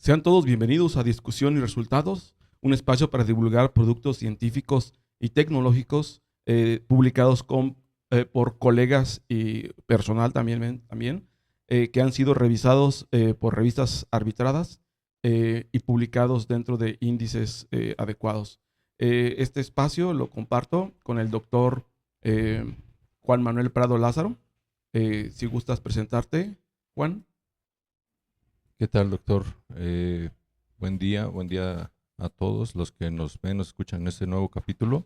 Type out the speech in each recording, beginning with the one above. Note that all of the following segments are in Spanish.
Sean todos bienvenidos a Discusión y Resultados, un espacio para divulgar productos científicos y tecnológicos publicados por colegas y personal también que han sido revisados por revistas arbitradas y publicados dentro de índices adecuados. Este espacio lo comparto con el doctor Juan Manuel Prado Lázaro. Si gustas presentarte, Juan. ¿Qué tal, doctor? Buen día a todos los que nos ven, nos escuchan en este nuevo capítulo.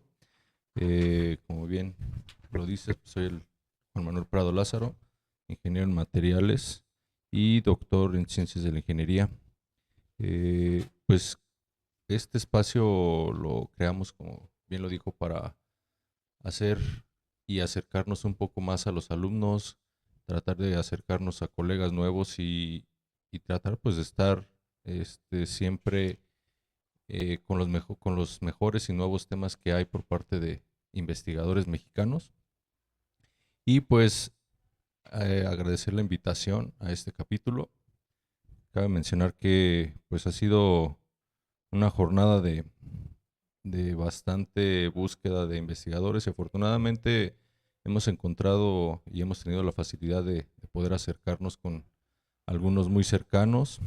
Como bien lo dices, soy el Juan Manuel Prado Lázaro, ingeniero en materiales y doctor en ciencias de la ingeniería. Pues este espacio lo creamos, como bien lo dijo, para hacer y acercarnos un poco más a los alumnos, tratar de acercarnos a colegas nuevos y tratar pues de estar siempre con los mejores y nuevos temas que hay por parte de investigadores mexicanos. Y pues agradecer la invitación a este capítulo. Cabe mencionar que pues ha sido una jornada de bastante búsqueda de investigadores y afortunadamente hemos encontrado y hemos tenido la facilidad de poder acercarnos con algunos muy cercanos,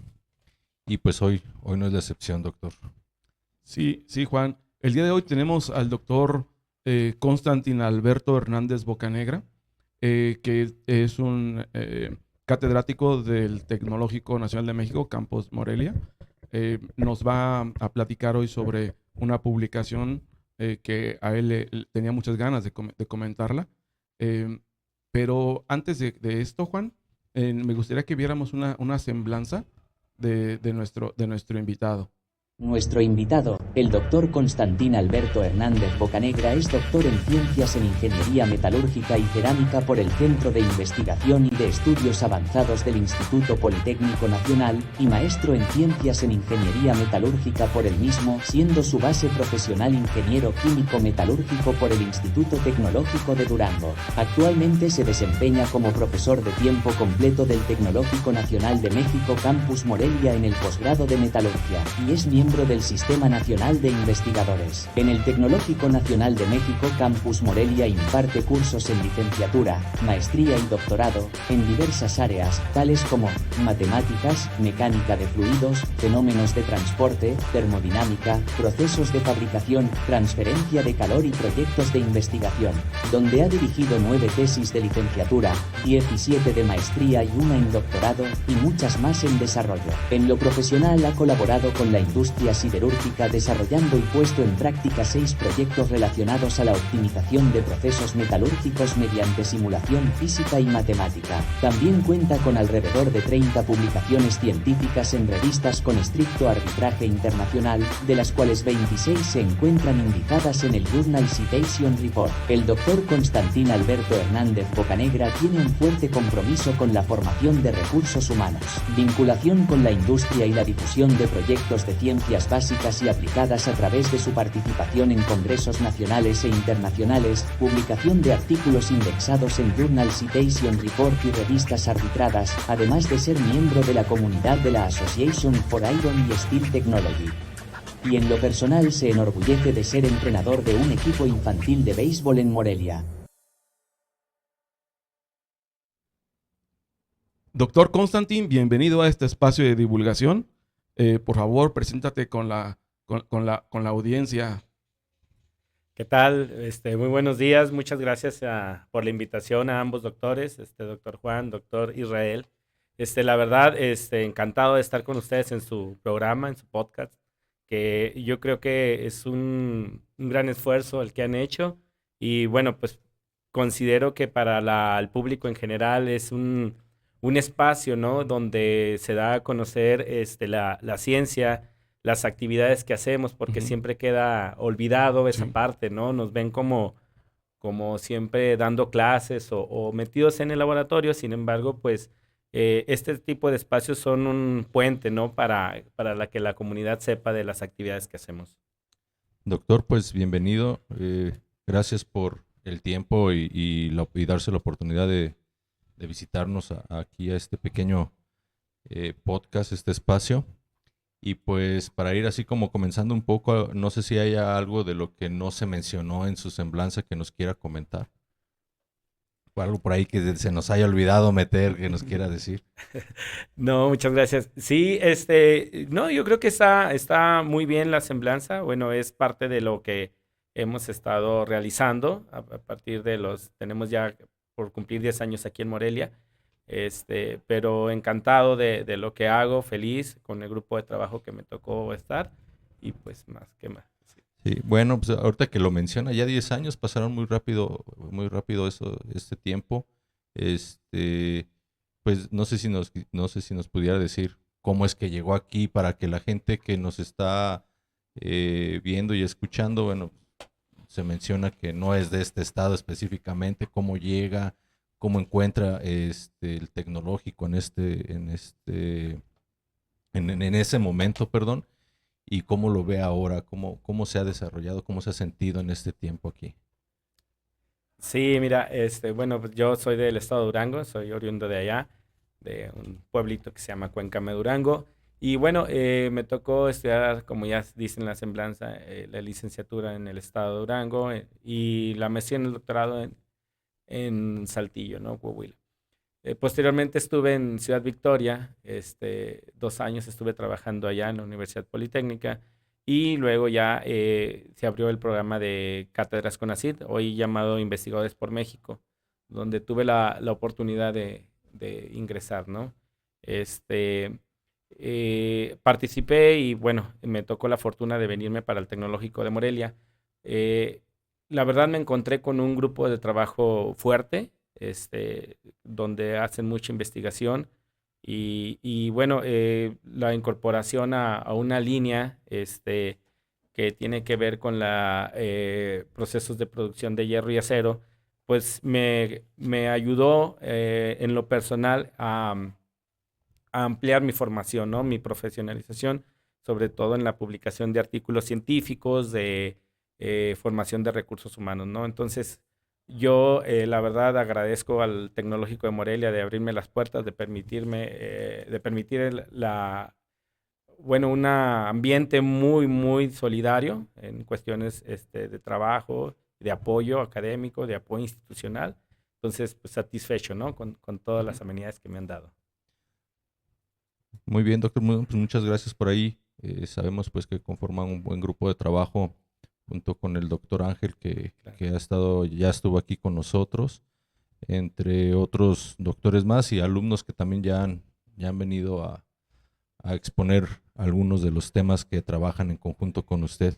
y pues hoy no es la excepción, doctor. Sí, Juan. El día de hoy tenemos al doctor Constantin Alberto Hernández Bocanegra, que es un catedrático del Tecnológico Nacional de México, Campus Morelia. Nos va a platicar hoy sobre una publicación que a él tenía muchas ganas de comentarla. Pero antes de esto, Juan, me gustaría que viéramos una semblanza de nuestro invitado. Nuestro invitado, el doctor Constantin Alberto Hernández Bocanegra, es doctor en Ciencias en Ingeniería Metalúrgica y Cerámica por el Centro de Investigación y de Estudios Avanzados del Instituto Politécnico Nacional, y maestro en Ciencias en Ingeniería Metalúrgica por el mismo, siendo su base profesional ingeniero químico metalúrgico por el Instituto Tecnológico de Durango. Actualmente se desempeña como profesor de tiempo completo del Tecnológico Nacional de México Campus Morelia en el posgrado de Metalurgia, y es miembro del Sistema Nacional de Investigadores. En el Tecnológico Nacional de México Campus Morelia imparte cursos en licenciatura, maestría y doctorado, en diversas áreas, tales como matemáticas, mecánica de fluidos, fenómenos de transporte, termodinámica, procesos de fabricación, transferencia de calor y proyectos de investigación, donde ha dirigido 9 tesis de licenciatura, 17 de maestría y una en doctorado, y muchas más en desarrollo. En lo profesional ha colaborado con la industria siderúrgica desarrollando y puesto en práctica 6 proyectos relacionados a la optimización de procesos metalúrgicos mediante simulación física y matemática. También cuenta con alrededor de 30 publicaciones científicas en revistas con estricto arbitraje internacional, de las cuales 26 se encuentran indicadas en el Journal Citation Report. El doctor Constantin Alberto Hernández Bocanegra tiene un fuerte compromiso con la formación de recursos humanos, vinculación con la industria y la difusión de proyectos de ciencias básicas y aplicadas a través de su participación en congresos nacionales e internacionales, publicación de artículos indexados en Journal Citation Report y revistas arbitradas, además de ser miembro de la comunidad de la Association for Iron y Steel Technology. Y en lo personal se enorgullece de ser entrenador de un equipo infantil de béisbol en Morelia. Doctor Constantin, bienvenido a este espacio de divulgación. Por favor, preséntate con la audiencia. ¿Qué tal? Muy buenos días. Muchas gracias por la invitación a ambos doctores, doctor Juan, doctor Israel. La verdad, encantado de estar con ustedes en su programa, en su podcast, que yo creo que es un gran esfuerzo el que han hecho. Y bueno, pues considero que para el público en general es un espacio, ¿no? Donde se da a conocer la ciencia, las actividades que hacemos, porque siempre queda olvidado esa parte, ¿no? Nos ven como siempre dando clases o metidos en el laboratorio. Sin embargo, pues este tipo de espacios son un puente, ¿no? Para que la comunidad sepa de las actividades que hacemos. Doctor, pues bienvenido. Gracias por el tiempo y darse la oportunidad de visitarnos aquí a este pequeño podcast, este espacio. Y pues para ir así como comenzando un poco, no sé si haya algo de lo que no se mencionó en su semblanza que nos quiera comentar. O algo por ahí que se nos haya olvidado meter, que nos quiera decir. No, muchas gracias. Sí, no, yo creo que está muy bien la semblanza. Bueno, es parte de lo que hemos estado realizando a partir tenemos ya por cumplir 10 años aquí en Morelia. Pero encantado de lo que hago, feliz con el grupo de trabajo que me tocó estar y pues más que más. Sí. Sí, bueno, pues ahorita que lo menciona, ya 10 años pasaron muy rápido este tiempo. Este, pues no sé si nos pudiera decir cómo es que llegó aquí para que la gente que nos está viendo y escuchando, bueno, se menciona que no es de este estado específicamente, cómo llega, cómo encuentra el tecnológico en ese momento, perdón, y cómo lo ve ahora, cómo se ha desarrollado, cómo se ha sentido en este tiempo aquí. Sí, mira, bueno, pues yo soy del estado de Durango, soy oriundo de allá, de un pueblito que se llama Cuencame, Durango. Y bueno, me tocó estudiar, como ya dice en la semblanza, la licenciatura en el estado de Durango y la maestría en el doctorado en Saltillo, ¿no? Coahuila. Posteriormente estuve en Ciudad Victoria, 2 años estuve trabajando allá en la Universidad Politécnica y luego ya se abrió el programa de Cátedras CONACYT, hoy llamado Investigadores por México, donde tuve la oportunidad de ingresar, ¿no? Participé y bueno, me tocó la fortuna de venirme para el Tecnológico de Morelia. Eh, la verdad me encontré con un grupo de trabajo fuerte, donde hacen mucha investigación y bueno, la incorporación a una línea que tiene que ver con la procesos de producción de hierro y acero, pues me ayudó en lo personal a ampliar mi formación, ¿no? Mi profesionalización, sobre todo en la publicación de artículos científicos, de formación de recursos humanos, ¿no? Entonces, yo la verdad agradezco al Tecnológico de Morelia de abrirme las puertas, de permitir bueno, un ambiente muy, muy solidario en cuestiones de trabajo, de apoyo académico, de apoyo institucional. Entonces, pues satisfecho, ¿no? Con todas las amenidades que me han dado. Muy bien, doctor, pues muchas gracias por ahí. Sabemos pues que conforman un buen grupo de trabajo junto con el doctor Ángel Claro. que ya estuvo aquí con nosotros, entre otros doctores más y alumnos que también ya han venido a exponer algunos de los temas que trabajan en conjunto con usted.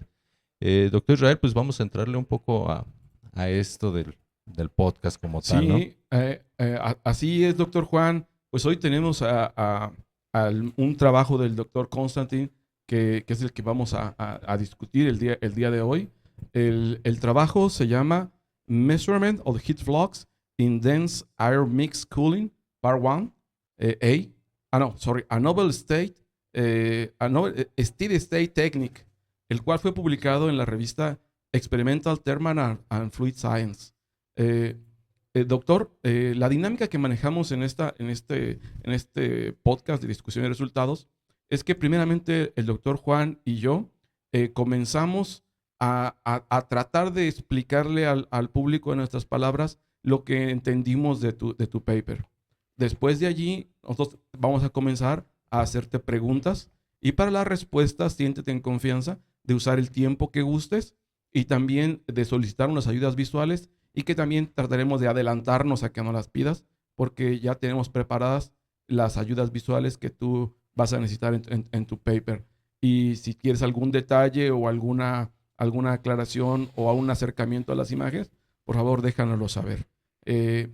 Doctor Israel, pues vamos a entrarle un poco a esto del podcast como tal, ¿no? Sí, así es, doctor Juan. Pues hoy tenemos un trabajo del doctor Constantin, que es el que vamos a discutir el día de hoy. El trabajo se llama Measurement of Heat Flux in Dense Air Mix Cooling, Part 1, a Novel Steady State Technique, el cual fue publicado en la revista Experimental Thermal and Fluid Science. Doctor, la dinámica que manejamos en este podcast de discusión de resultados es que primeramente el doctor Juan y yo comenzamos a tratar de explicarle al público en nuestras palabras lo que entendimos de tu paper. Después de allí, nosotros vamos a comenzar a hacerte preguntas y para las respuestas siéntete en confianza de usar el tiempo que gustes y también de solicitar unas ayudas visuales y que también trataremos de adelantarnos a que nos las pidas porque ya tenemos preparadas las ayudas visuales que tú vas a necesitar en tu paper. Y si quieres algún detalle o alguna aclaración o un acercamiento a las imágenes, por favor déjanoslo saber.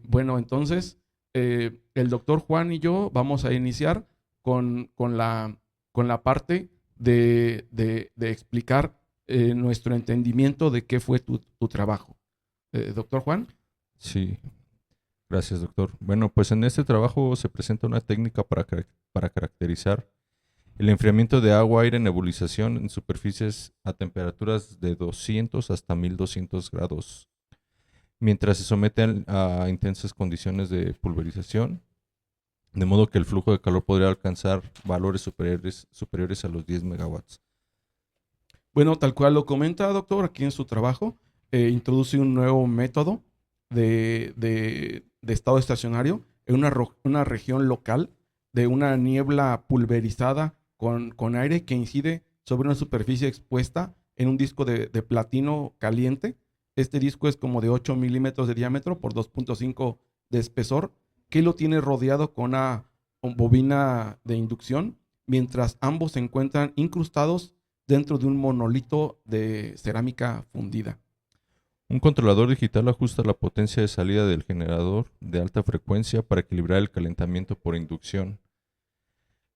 Bueno, entonces el doctor Juan y yo vamos a iniciar con la parte de explicar nuestro entendimiento de qué fue tu trabajo. Doctor Juan. Sí, gracias, doctor. Bueno, pues en este trabajo se presenta una técnica para caracterizar el enfriamiento de agua-aire en nebulización en superficies a temperaturas de 200 hasta 1200 grados, mientras se someten a intensas condiciones de pulverización de modo que el flujo de calor podría alcanzar valores superiores a los 10 megawatts. Bueno, tal cual lo comenta, doctor, aquí en su trabajo, introduce un nuevo método de estado estacionario en una región local de una niebla pulverizada con aire que incide sobre una superficie expuesta en un disco de platino caliente. Este disco es como de 8 milímetros de diámetro por 2.5 de espesor, que lo tiene rodeado con una bobina de inducción, mientras ambos se encuentran incrustados dentro de un monolito de cerámica fundida. Un controlador digital ajusta la potencia de salida del generador de alta frecuencia para equilibrar el calentamiento por inducción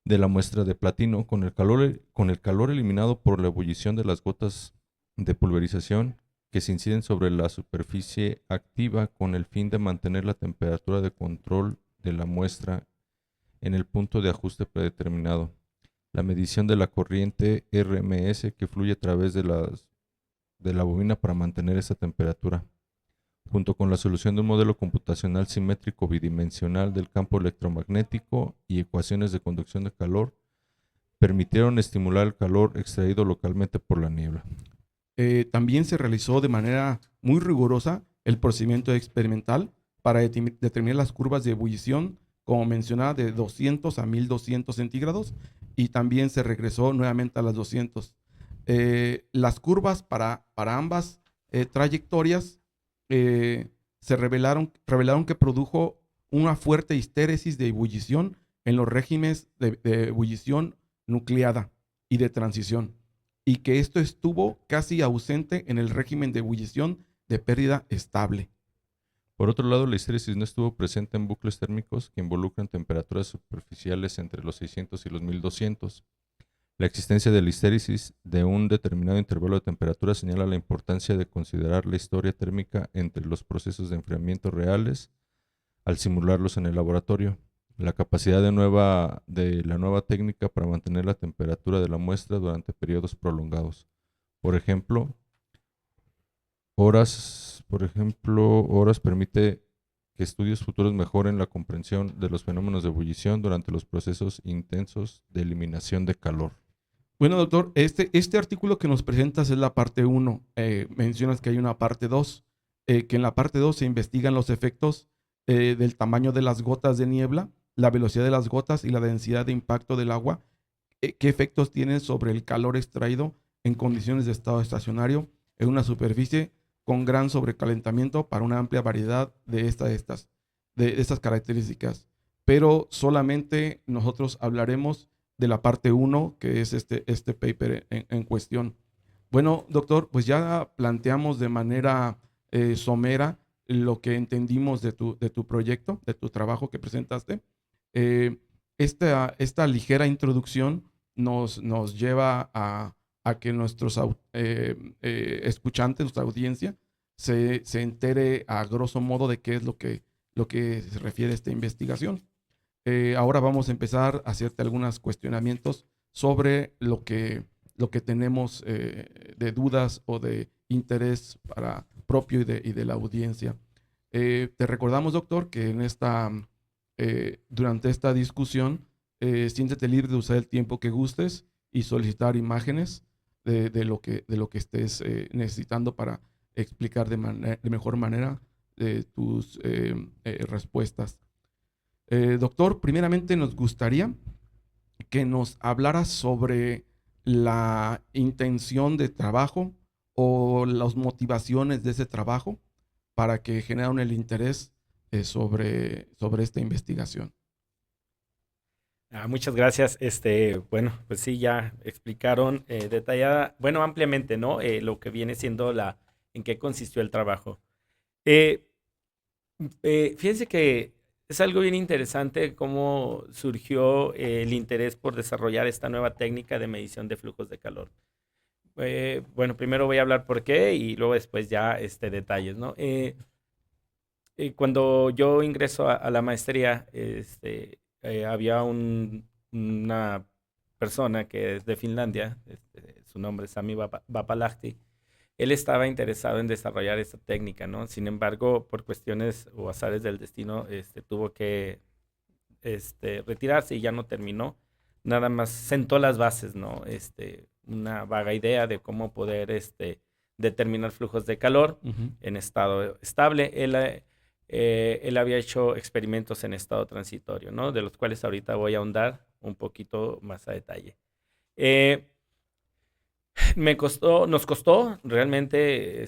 de la muestra de platino con el calor eliminado por la ebullición de las gotas de pulverización que se inciden sobre la superficie activa con el fin de mantener la temperatura de control de la muestra en el punto de ajuste predeterminado. La medición de la corriente RMS que fluye a través de la bobina para mantener esa temperatura, junto con la solución de un modelo computacional simétrico bidimensional del campo electromagnético y ecuaciones de conducción de calor, permitieron estimular el calor extraído localmente por la niebla. También se realizó de manera muy rigurosa el procedimiento experimental para determinar las curvas de ebullición, como mencionaba, de 200 a 1200 centígrados, y también se regresó nuevamente a las 200. Las curvas para ambas trayectorias se revelaron que produjo una fuerte histéresis de ebullición en los regímenes de ebullición nucleada y de transición, y que esto estuvo casi ausente en el régimen de ebullición de pérdida estable. Por otro lado, la histéresis no estuvo presente en bucles térmicos que involucran temperaturas superficiales entre los 600 y los 1200. La existencia de la histéresis de un determinado intervalo de temperatura señala la importancia de considerar la historia térmica entre los procesos de enfriamiento reales al simularlos en el laboratorio, la capacidad de la nueva técnica para mantener la temperatura de la muestra durante periodos prolongados. Por ejemplo, horas permite que estudios futuros mejoren la comprensión de los fenómenos de ebullición durante los procesos intensos de eliminación de calor. Bueno, doctor, este artículo que nos presentas es la parte 1. Mencionas que hay una parte 2, que en la parte 2 se investigan los efectos del tamaño de las gotas de niebla, la velocidad de las gotas y la densidad de impacto del agua, qué efectos tienen sobre el calor extraído en condiciones de estado estacionario en una superficie con gran sobrecalentamiento para una amplia variedad de estas características. Pero solamente nosotros hablaremos de la parte 1, que es este paper en cuestión. Bueno, doctor, pues ya planteamos de manera somera lo que entendimos de tu proyecto, de tu trabajo que presentaste. Esta ligera introducción nos lleva a que nuestros escuchantes, nuestra audiencia, se entere a grosso modo de qué es lo que se refiere a esta investigación. Ahora vamos a empezar a hacerte algunos cuestionamientos sobre lo que tenemos de dudas o de interés propio y de la audiencia. Te recordamos, doctor, que durante esta discusión, siéntete libre de usar el tiempo que gustes y solicitar imágenes de lo que estés necesitando para explicar de mejor manera tus respuestas. Doctor, primeramente nos gustaría que nos hablara sobre la intención de trabajo o las motivaciones de ese trabajo para que generaron el interés sobre esta investigación. Muchas gracias. Bueno, pues sí, ya explicaron ampliamente, ¿no? Lo que viene siendo en qué consistió el trabajo. Fíjense que es algo bien interesante cómo surgió el interés por desarrollar esta nueva técnica de medición de flujos de calor. Bueno, primero voy a hablar por qué y luego después ya detalles, ¿no? Cuando yo ingreso a la maestría, había una persona que es de Finlandia, su nombre es Sami Vapalahti. Él estaba interesado en desarrollar esta técnica, ¿no? Sin embargo, por cuestiones o azares del destino, tuvo que retirarse y ya no terminó. Nada más sentó las bases, ¿no? Una vaga idea de cómo poder determinar flujos de calor en estado estable. Él había hecho experimentos en estado transitorio, ¿no? De los cuales ahorita voy a ahondar un poquito más a detalle. Nos costó realmente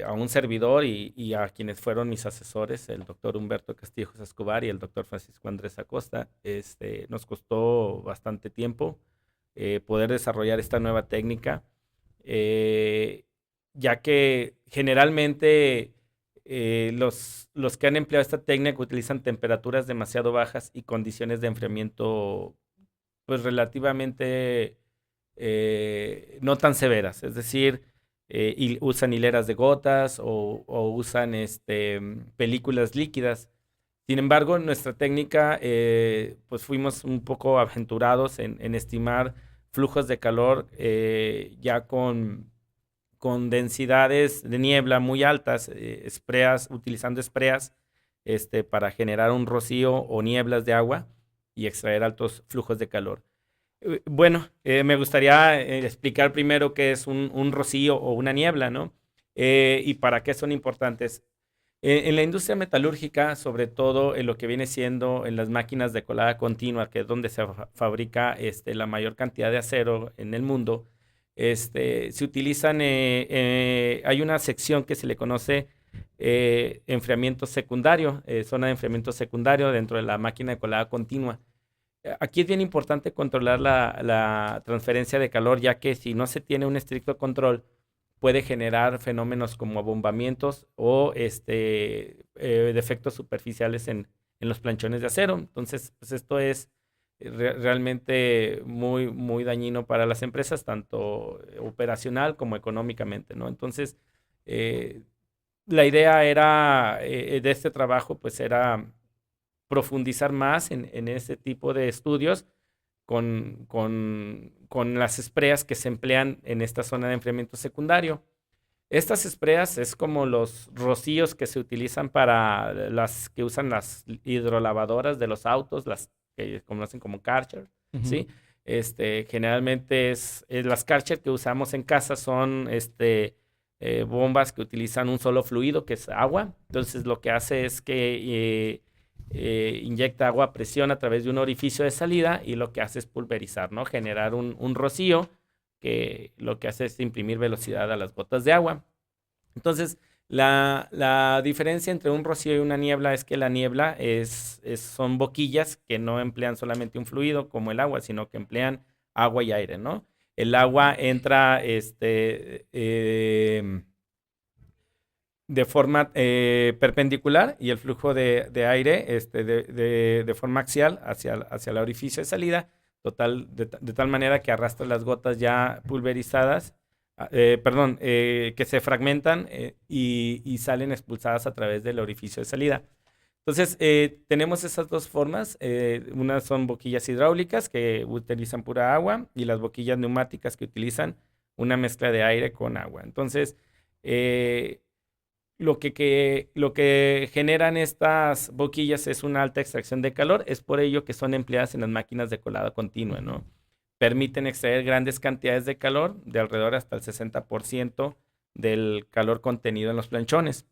a un servidor y a quienes fueron mis asesores, el doctor Humberto Castillejos Escobar y el doctor Francisco Andrés Acosta, nos costó bastante tiempo poder desarrollar esta nueva técnica, ya que generalmente los que han empleado esta técnica utilizan temperaturas demasiado bajas y condiciones de enfriamiento pues relativamente no tan severas, es decir, usan hileras de gotas o usan películas líquidas. Sin embargo, en nuestra técnica, pues fuimos un poco aventurados en estimar flujos de calor ya con densidades de niebla muy altas, utilizando espreas para generar un rocío o nieblas de agua y extraer altos flujos de calor. Bueno, me gustaría explicar primero qué es un rocío o una niebla, ¿no? Y para qué son importantes. En la industria metalúrgica, sobre todo en lo que viene siendo en las máquinas de colada continua, que es donde se fabrica la mayor cantidad de acero en el mundo, se utilizan, hay una sección que se le conoce enfriamiento secundario, zona de enfriamiento secundario dentro de la máquina de colada continua. Aquí es bien importante controlar la transferencia de calor, ya que si no se tiene un estricto control, puede generar fenómenos como abombamientos o defectos superficiales en los planchones de acero. Entonces, pues esto es realmente muy, muy dañino para las empresas, tanto operacional como económicamente, ¿no? Entonces, la idea era, de este trabajo, pues era profundizar más en ese tipo de estudios con las espreas que se emplean en esta zona de enfriamiento secundario. Estas espreas es como los rocíos que se utilizan para las que usan las hidrolavadoras de los autos, las que conocen como Karcher, ¿sí? Generalmente las Karcher que usamos en casa son bombas que utilizan un solo fluido, que es agua. Entonces lo que hace es que inyecta agua a presión a través de un orificio de salida y lo que hace es pulverizar, ¿no? Generar un rocío que lo que hace es imprimir velocidad a las gotas de agua. Entonces, la diferencia entre un rocío y una niebla es que la niebla son boquillas que no emplean solamente un fluido como el agua, sino que emplean agua y aire, ¿no? El agua entra de forma perpendicular y el flujo de aire de forma axial hacia el orificio de salida, de tal manera que arrastra las gotas ya pulverizadas, que se fragmentan y salen expulsadas a través del orificio de salida. Entonces, tenemos esas dos formas. Unas son boquillas hidráulicas que utilizan pura agua y las boquillas neumáticas que utilizan una mezcla de aire con agua. Entonces, lo que generan estas boquillas es una alta extracción de calor. Es por ello que son empleadas en las máquinas de colada continua, ¿no? Permiten extraer grandes cantidades de calor, de alrededor hasta el 60% del calor contenido en los planchones.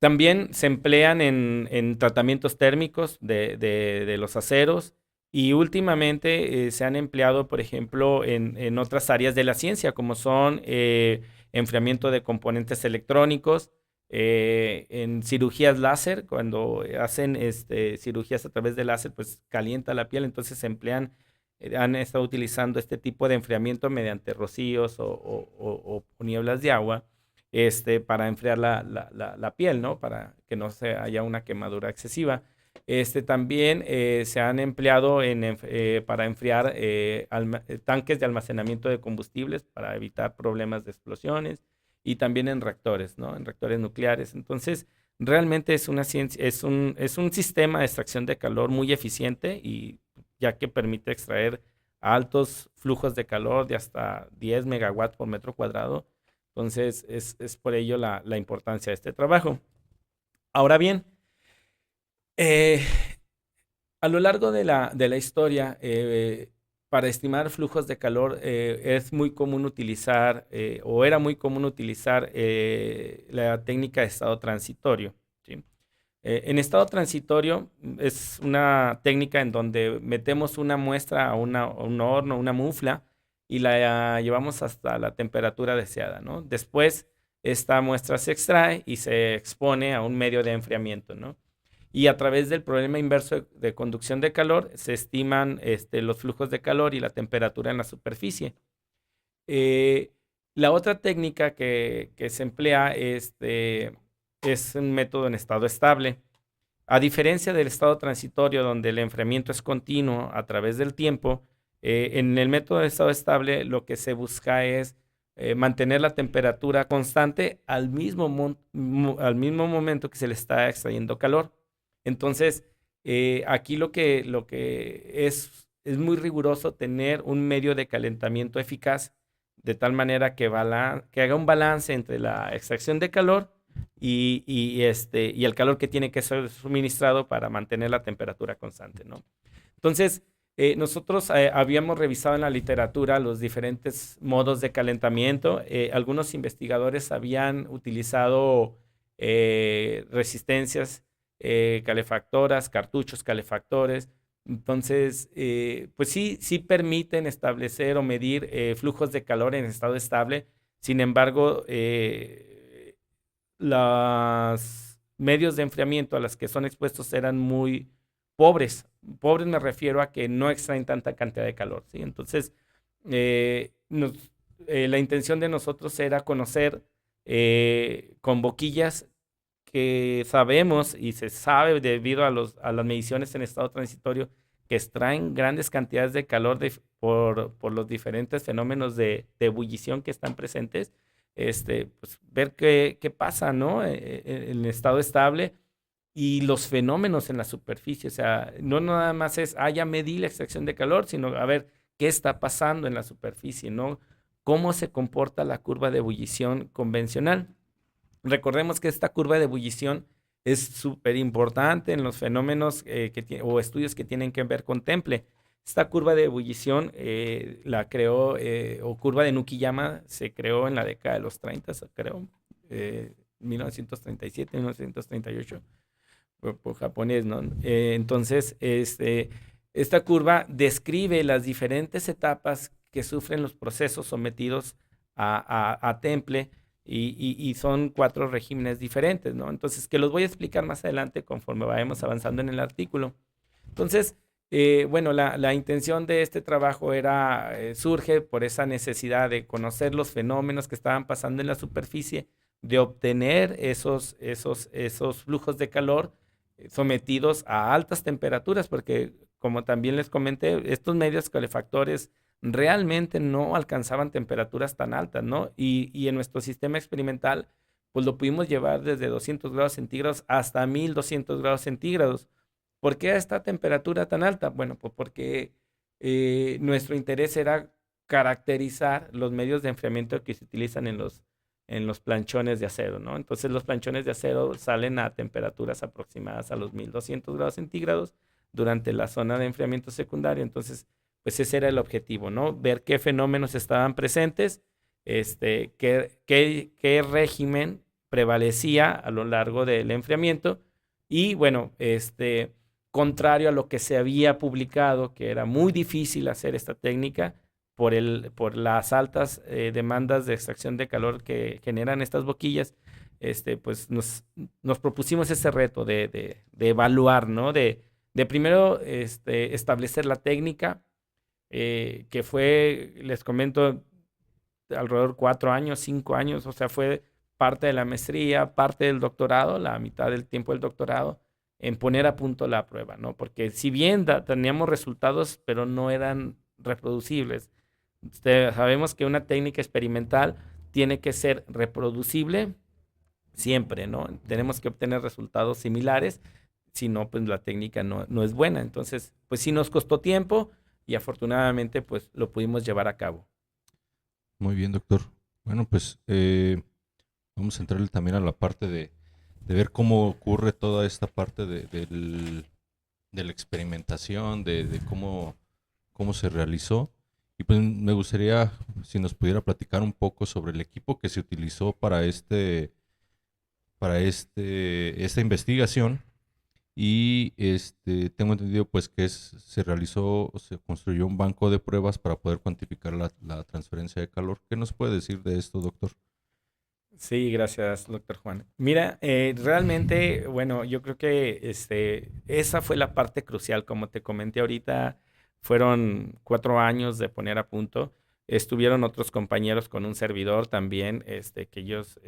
También se emplean en tratamientos térmicos de los aceros y últimamente se han empleado, por ejemplo, en otras áreas de la ciencia, como son enfriamiento de componentes electrónicos, en cirugías láser, cuando hacen cirugías a través de láser, pues calienta la piel, entonces se emplean, han estado utilizando este tipo de enfriamiento mediante rocíos o nieblas de agua, para enfriar la piel, ¿no? Para que no haya una quemadura excesiva. También se han empleado para enfriar tanques de almacenamiento de combustibles para evitar problemas de explosiones y también en reactores, ¿no? En reactores nucleares. Entonces, realmente es una ciencia, es un sistema de extracción de calor muy eficiente y ya que permite extraer altos flujos de calor de hasta 10 megawatts por metro cuadrado. Entonces, es por ello la importancia de este trabajo. Ahora bien, A lo largo de la historia, para estimar flujos de calor, es muy común utilizar, o era muy común utilizar la técnica de estado transitorio, ¿sí? En estado transitorio es una técnica en donde metemos una muestra a un horno, una mufla, y la llevamos hasta la temperatura deseada, ¿no? Después, esta muestra se extrae y se expone a un medio de enfriamiento, ¿no? Y a través del problema inverso de conducción de calor se estiman los flujos de calor y la temperatura en la superficie. Eh, la otra técnica que se emplea es un método en estado estable. A diferencia del estado transitorio, donde el enfriamiento es continuo a través del tiempo, en el método de estado estable lo que se busca es mantener la temperatura constante al mismo momento que se le está extrayendo calor. Entonces, aquí lo que es muy riguroso tener un medio de calentamiento eficaz, de tal manera que haga un balance entre la extracción de calor y el calor que tiene que ser suministrado para mantener la temperatura constante, ¿no? Entonces, nosotros habíamos revisado en la literatura los diferentes modos de calentamiento. Algunos investigadores habían utilizado resistencias calefactoras, cartuchos calefactores. Entonces, pues sí permiten establecer o medir flujos de calor en estado estable. Sin embargo, los medios de enfriamiento a los que son expuestos eran muy pobres. Pobres me refiero a que no extraen tanta cantidad de calor, ¿sí? Entonces, la intención de nosotros era conocer con boquillas que sabemos y se sabe debido a las mediciones en estado transitorio que extraen grandes cantidades de calor por los diferentes fenómenos de ebullición que están presentes, pues ver qué pasa, ¿no? En estado estable y los fenómenos en la superficie. O sea, no nada más es, ya medí la extracción de calor, sino a ver qué está pasando en la superficie, ¿no? Cómo se comporta la curva de ebullición convencional. Recordemos que esta curva de ebullición es súper importante en los fenómenos o estudios que tienen que ver con temple. Esta curva de ebullición la creó, o curva de Nukiyama, se creó en la década de los 30, creo, 1937, 1938, por japonés, ¿no? Entonces, esta curva describe las diferentes etapas que sufren los procesos sometidos a temple, y son 4 regímenes diferentes, ¿no? Entonces, que los voy a explicar más adelante conforme vayamos avanzando en el artículo. Entonces, bueno, la intención de este trabajo surge por esa necesidad de conocer los fenómenos que estaban pasando en la superficie, de obtener esos flujos de calor sometidos a altas temperaturas, porque como también les comenté, estos medios calefactores realmente no alcanzaban temperaturas tan altas, ¿no? Y en nuestro sistema experimental, pues lo pudimos llevar desde 200 grados centígrados hasta 1200 grados centígrados. ¿Por qué a esta temperatura tan alta? Bueno, pues porque nuestro interés era caracterizar los medios de enfriamiento que se utilizan en los planchones de acero, ¿no? Entonces los planchones de acero salen a temperaturas aproximadas a los 1200 grados centígrados durante la zona de enfriamiento secundario. Entonces, pues ese era el objetivo, ¿no? Ver qué fenómenos estaban presentes, qué régimen prevalecía a lo largo del enfriamiento. Y bueno, contrario a lo que se había publicado, que era muy difícil hacer esta técnica por las altas demandas de extracción de calor que generan estas boquillas, pues nos propusimos ese reto de evaluar, ¿no? De primero establecer la técnica, que fue, les comento, alrededor de 4 años, 5 años, o sea, fue parte de la maestría, parte del doctorado, la mitad del tiempo del doctorado, en poner a punto la prueba, ¿no? Porque si bien teníamos resultados, pero no eran reproducibles. Sabemos que una técnica experimental tiene que ser reproducible siempre, ¿no? Tenemos que obtener resultados similares, si no, pues la técnica no es buena. Entonces, pues sí nos costó tiempo y afortunadamente, pues lo pudimos llevar a cabo. Muy bien, doctor. Bueno, pues vamos a entrarle también a la parte de ver cómo ocurre toda esta parte del de la experimentación, de cómo se realizó. Y pues me gustaría si nos pudiera platicar un poco sobre el equipo que se utilizó para esta investigación. Y tengo entendido pues que se construyó un banco de pruebas para poder cuantificar la transferencia de calor. ¿Qué nos puede decir de esto, doctor? Sí, gracias, doctor Juan. Mira, realmente, bueno, yo creo que esa fue la parte crucial. Como te comenté ahorita, fueron 4 años de poner a punto. Estuvieron otros compañeros con un servidor también, que ellos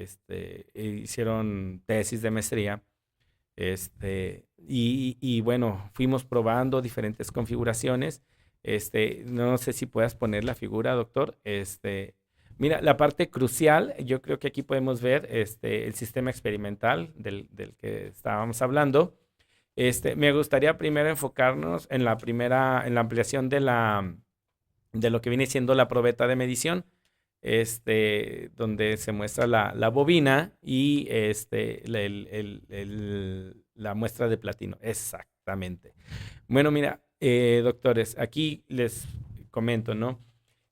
hicieron tesis de maestría. Y bueno, fuimos probando diferentes configuraciones. No sé si puedas poner la figura, doctor. Mira, la parte crucial, yo creo que aquí podemos ver el sistema experimental del que estábamos hablando. Me gustaría primero enfocarnos en en la ampliación de lo que viene siendo la probeta de medición, donde se muestra la bobina y la muestra de platino. Exactamente. Bueno, mira, doctores, aquí les comento, ¿no?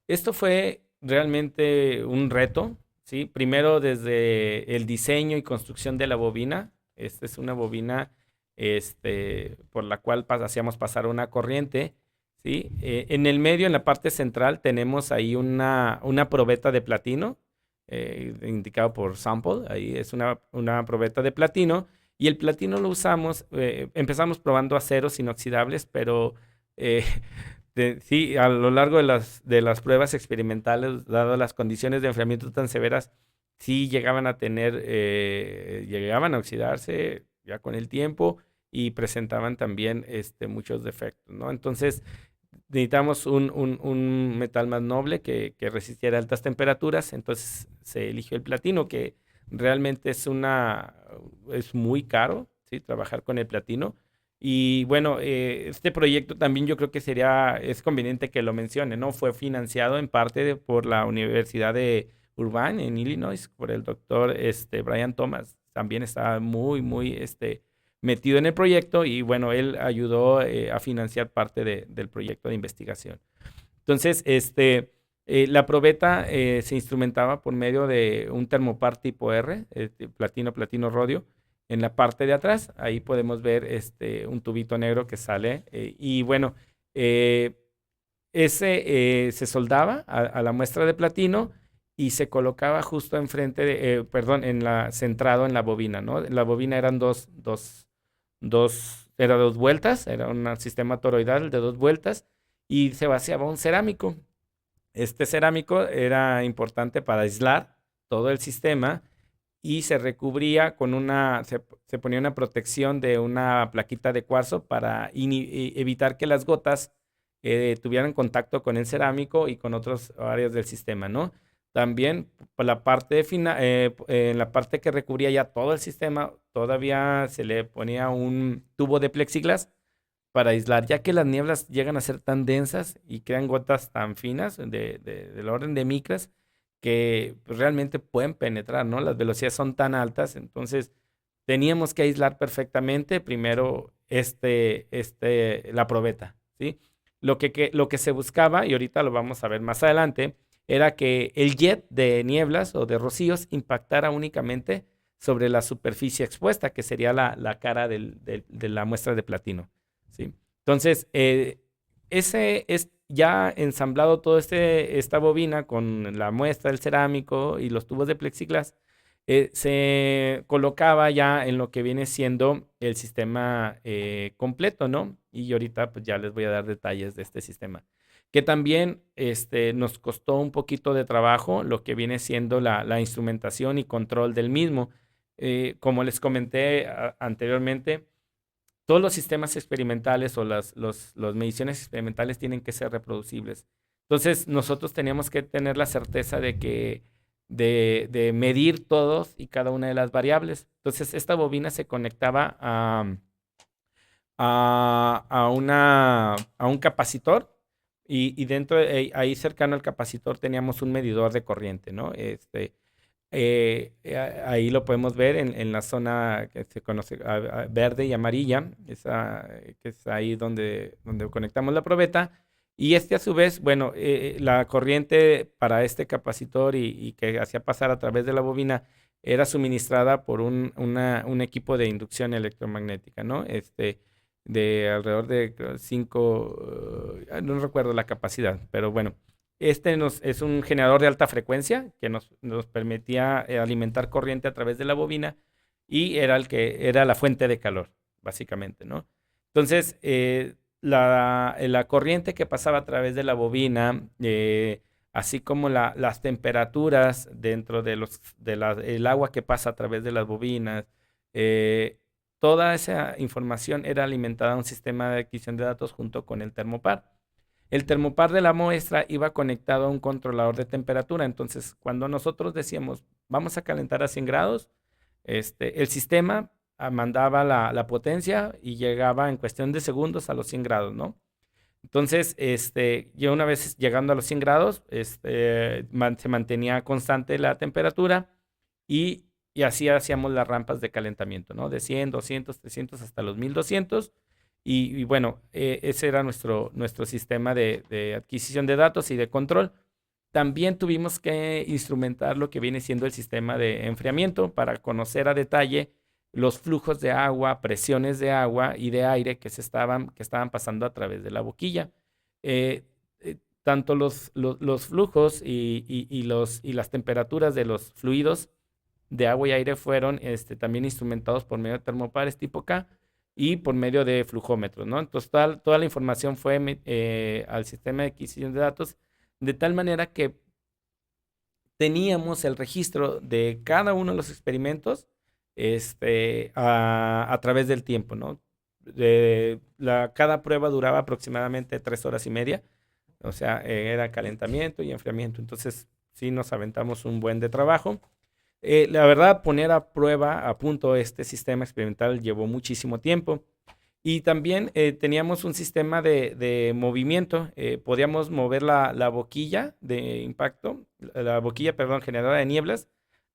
Esto fue realmente un reto, ¿sí? Primero desde el diseño y construcción de la bobina. Esta es una bobina, por la cual hacíamos pasar una corriente, ¿sí? En el medio, en la parte central, tenemos ahí una probeta de platino, indicado por sample. Ahí es una probeta de platino. Y el platino lo usamos, empezamos probando aceros inoxidables, pero eh, sí, a lo largo de las pruebas experimentales, dado las condiciones de enfriamiento tan severas, sí llegaban a oxidarse ya con el tiempo y presentaban también muchos defectos, ¿no? Entonces, necesitamos un metal más noble que resistiera altas temperaturas. Entonces se eligió el platino, que realmente es muy caro, ¿sí? Trabajar con el platino. Y bueno, este proyecto también yo creo que es conveniente que lo mencione, ¿no? Fue financiado en parte por la Universidad de Urbana en Illinois, por el doctor Brian Thomas. También estaba muy, muy metido en el proyecto y bueno, él ayudó a financiar parte del proyecto de investigación. Entonces, la probeta se instrumentaba por medio de un termopar tipo R, platino-rodio. En la parte de atrás, ahí podemos ver un tubito negro que sale. Y bueno, eh, ese se soldaba a la muestra de platino y se colocaba justo enfrente, perdón, centrado en la bobina, ¿no? La bobina eran era 2 vueltas, era un sistema toroidal de 2 vueltas y se vaciaba un cerámico. Este cerámico era importante para aislar todo el sistema y se recubría se ponía una protección de una plaquita de cuarzo para evitar que las gotas tuvieran contacto con el cerámico y con otras áreas del sistema, ¿no? También por en la parte que recubría ya todo el sistema, todavía se le ponía un tubo de plexiglas para aislar, ya que las nieblas llegan a ser tan densas y crean gotas tan finas del orden de micras que pues, realmente pueden penetrar, ¿no? Las velocidades son tan altas, entonces teníamos que aislar perfectamente primero la probeta, ¿sí? Lo que se buscaba, y ahorita lo vamos a ver más adelante, era que el jet de nieblas o de rocíos impactara únicamente sobre la superficie expuesta, que sería la cara de la muestra de platino, ¿sí? Entonces, ese es ya ensamblado todo esta bobina con la muestra del cerámico y los tubos de plexiglas, se colocaba ya en lo que viene siendo el sistema completo, ¿no? Y ahorita pues ya les voy a dar detalles de este sistema, que también nos costó un poquito de trabajo lo que viene siendo la instrumentación y control del mismo. Como les comenté anteriormente, todos los sistemas experimentales o las mediciones experimentales tienen que ser reproducibles. Entonces, nosotros teníamos que tener la certeza de medir todos y cada una de las variables. Entonces, esta bobina se conectaba a un capacitor y dentro, ahí cercano al capacitor teníamos un medidor de corriente, ¿no? Ahí lo podemos ver en la zona que se conoce verde y amarilla, que es ahí donde conectamos la probeta. Y a su vez, bueno, la corriente para este capacitor y que hacía pasar a través de la bobina era suministrada por un equipo de inducción electromagnética, ¿no? De alrededor de 5, no recuerdo la capacidad, pero bueno. Es un generador de alta frecuencia que nos permitía alimentar corriente a través de la bobina y era la fuente de calor, básicamente, ¿no? Entonces, la corriente que pasaba a través de la bobina, así como las temperaturas dentro el agua que pasa a través de las bobinas, toda esa información era alimentada a un sistema de adquisición de datos junto con el termopar. El termopar de la muestra iba conectado a un controlador de temperatura. Entonces, cuando nosotros decíamos, vamos a calentar a 100 grados, el sistema mandaba la potencia y llegaba en cuestión de segundos a los 100 grados, ¿no? Entonces, yo una vez llegando a los 100 grados, se mantenía constante la temperatura y así hacíamos las rampas de calentamiento, ¿no? De 100, 200, 300 hasta los 1200. Y bueno, ese era nuestro sistema de adquisición de datos y de control. También tuvimos que instrumentar lo que viene siendo el sistema de enfriamiento para conocer a detalle los flujos de agua, presiones de agua y de aire que estaban pasando a través de la boquilla. Tanto los flujos y las temperaturas de los fluidos de agua y aire fueron también instrumentados por medio de termopares tipo K y por medio de flujómetros, ¿no? Entonces, toda la información fue al sistema de adquisición de datos, de tal manera que teníamos el registro de cada uno de los experimentos a través del tiempo, ¿no? Cada prueba duraba aproximadamente 3 horas y media, o sea, era calentamiento y enfriamiento. Entonces, sí nos aventamos un buen de trabajo. La verdad, poner a prueba, a punto este sistema experimental llevó muchísimo tiempo. Y también teníamos un sistema de movimiento. Podíamos mover la boquilla de impacto, la boquilla, perdón, generadora de nieblas,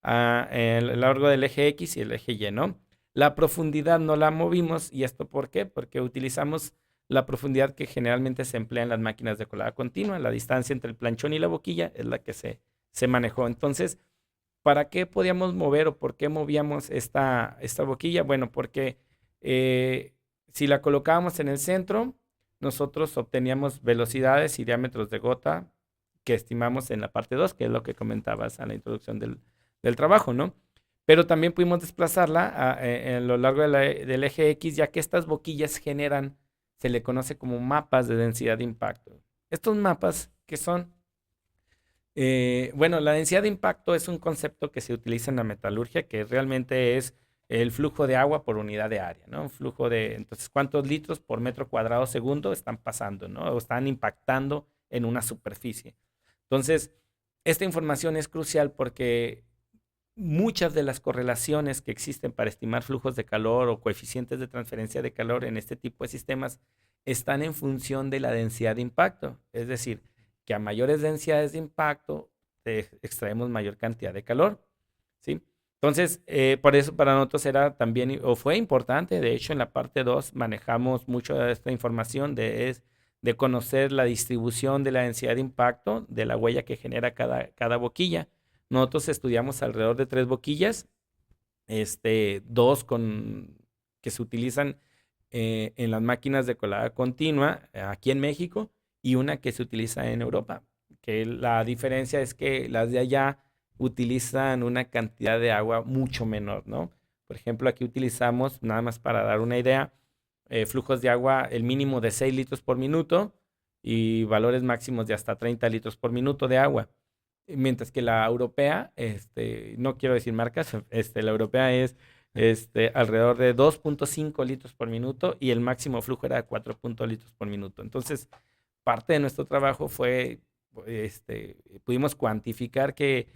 a lo largo del eje X y el eje Y, ¿no? La profundidad no la movimos. ¿Y esto por qué? Porque utilizamos la profundidad que generalmente se emplea en las máquinas de colada continua. La distancia entre el planchón y la boquilla es la que se manejó. Entonces, ¿para qué podíamos mover o por qué movíamos esta boquilla? Bueno, porque si la colocábamos en el centro, nosotros obteníamos velocidades y diámetros de gota que estimamos en la parte 2, que es lo que comentabas a la introducción del trabajo, ¿no? Pero también pudimos desplazarla a lo largo del eje X, ya que estas boquillas generan, se le conoce como mapas de densidad de impacto. Estos mapas, ¿qué son? Bueno, la densidad de impacto es un concepto que se utiliza en la metalurgia, que realmente es el flujo de agua por unidad de área, ¿no? Entonces, ¿cuántos litros por metro cuadrado segundo están pasando, ¿no? O están impactando en una superficie. Entonces, esta información es crucial porque muchas de las correlaciones que existen para estimar flujos de calor o coeficientes de transferencia de calor en este tipo de sistemas están en función de la densidad de impacto. Es decir, que a mayores densidades de impacto extraemos mayor cantidad de calor, ¿sí? Entonces, por eso para nosotros era también, o fue importante, de hecho en la parte 2 manejamos mucho de esta información de conocer la distribución de la densidad de impacto de la huella que genera cada boquilla. Nosotros estudiamos alrededor de 3 boquillas, 2 que se utilizan en las máquinas de colada continua aquí en México y una que se utiliza en Europa, que la diferencia es que las de allá utilizan una cantidad de agua mucho menor, ¿no? Por ejemplo, aquí utilizamos, nada más para dar una idea, flujos de agua, el mínimo de 6 litros por minuto y valores máximos de hasta 30 litros por minuto de agua. Mientras que la europea, no quiero decir marcas, la europea es alrededor de 2.5 litros por minuto y el máximo flujo era de 4 litros por minuto. Entonces, parte de nuestro trabajo fue, pudimos cuantificar que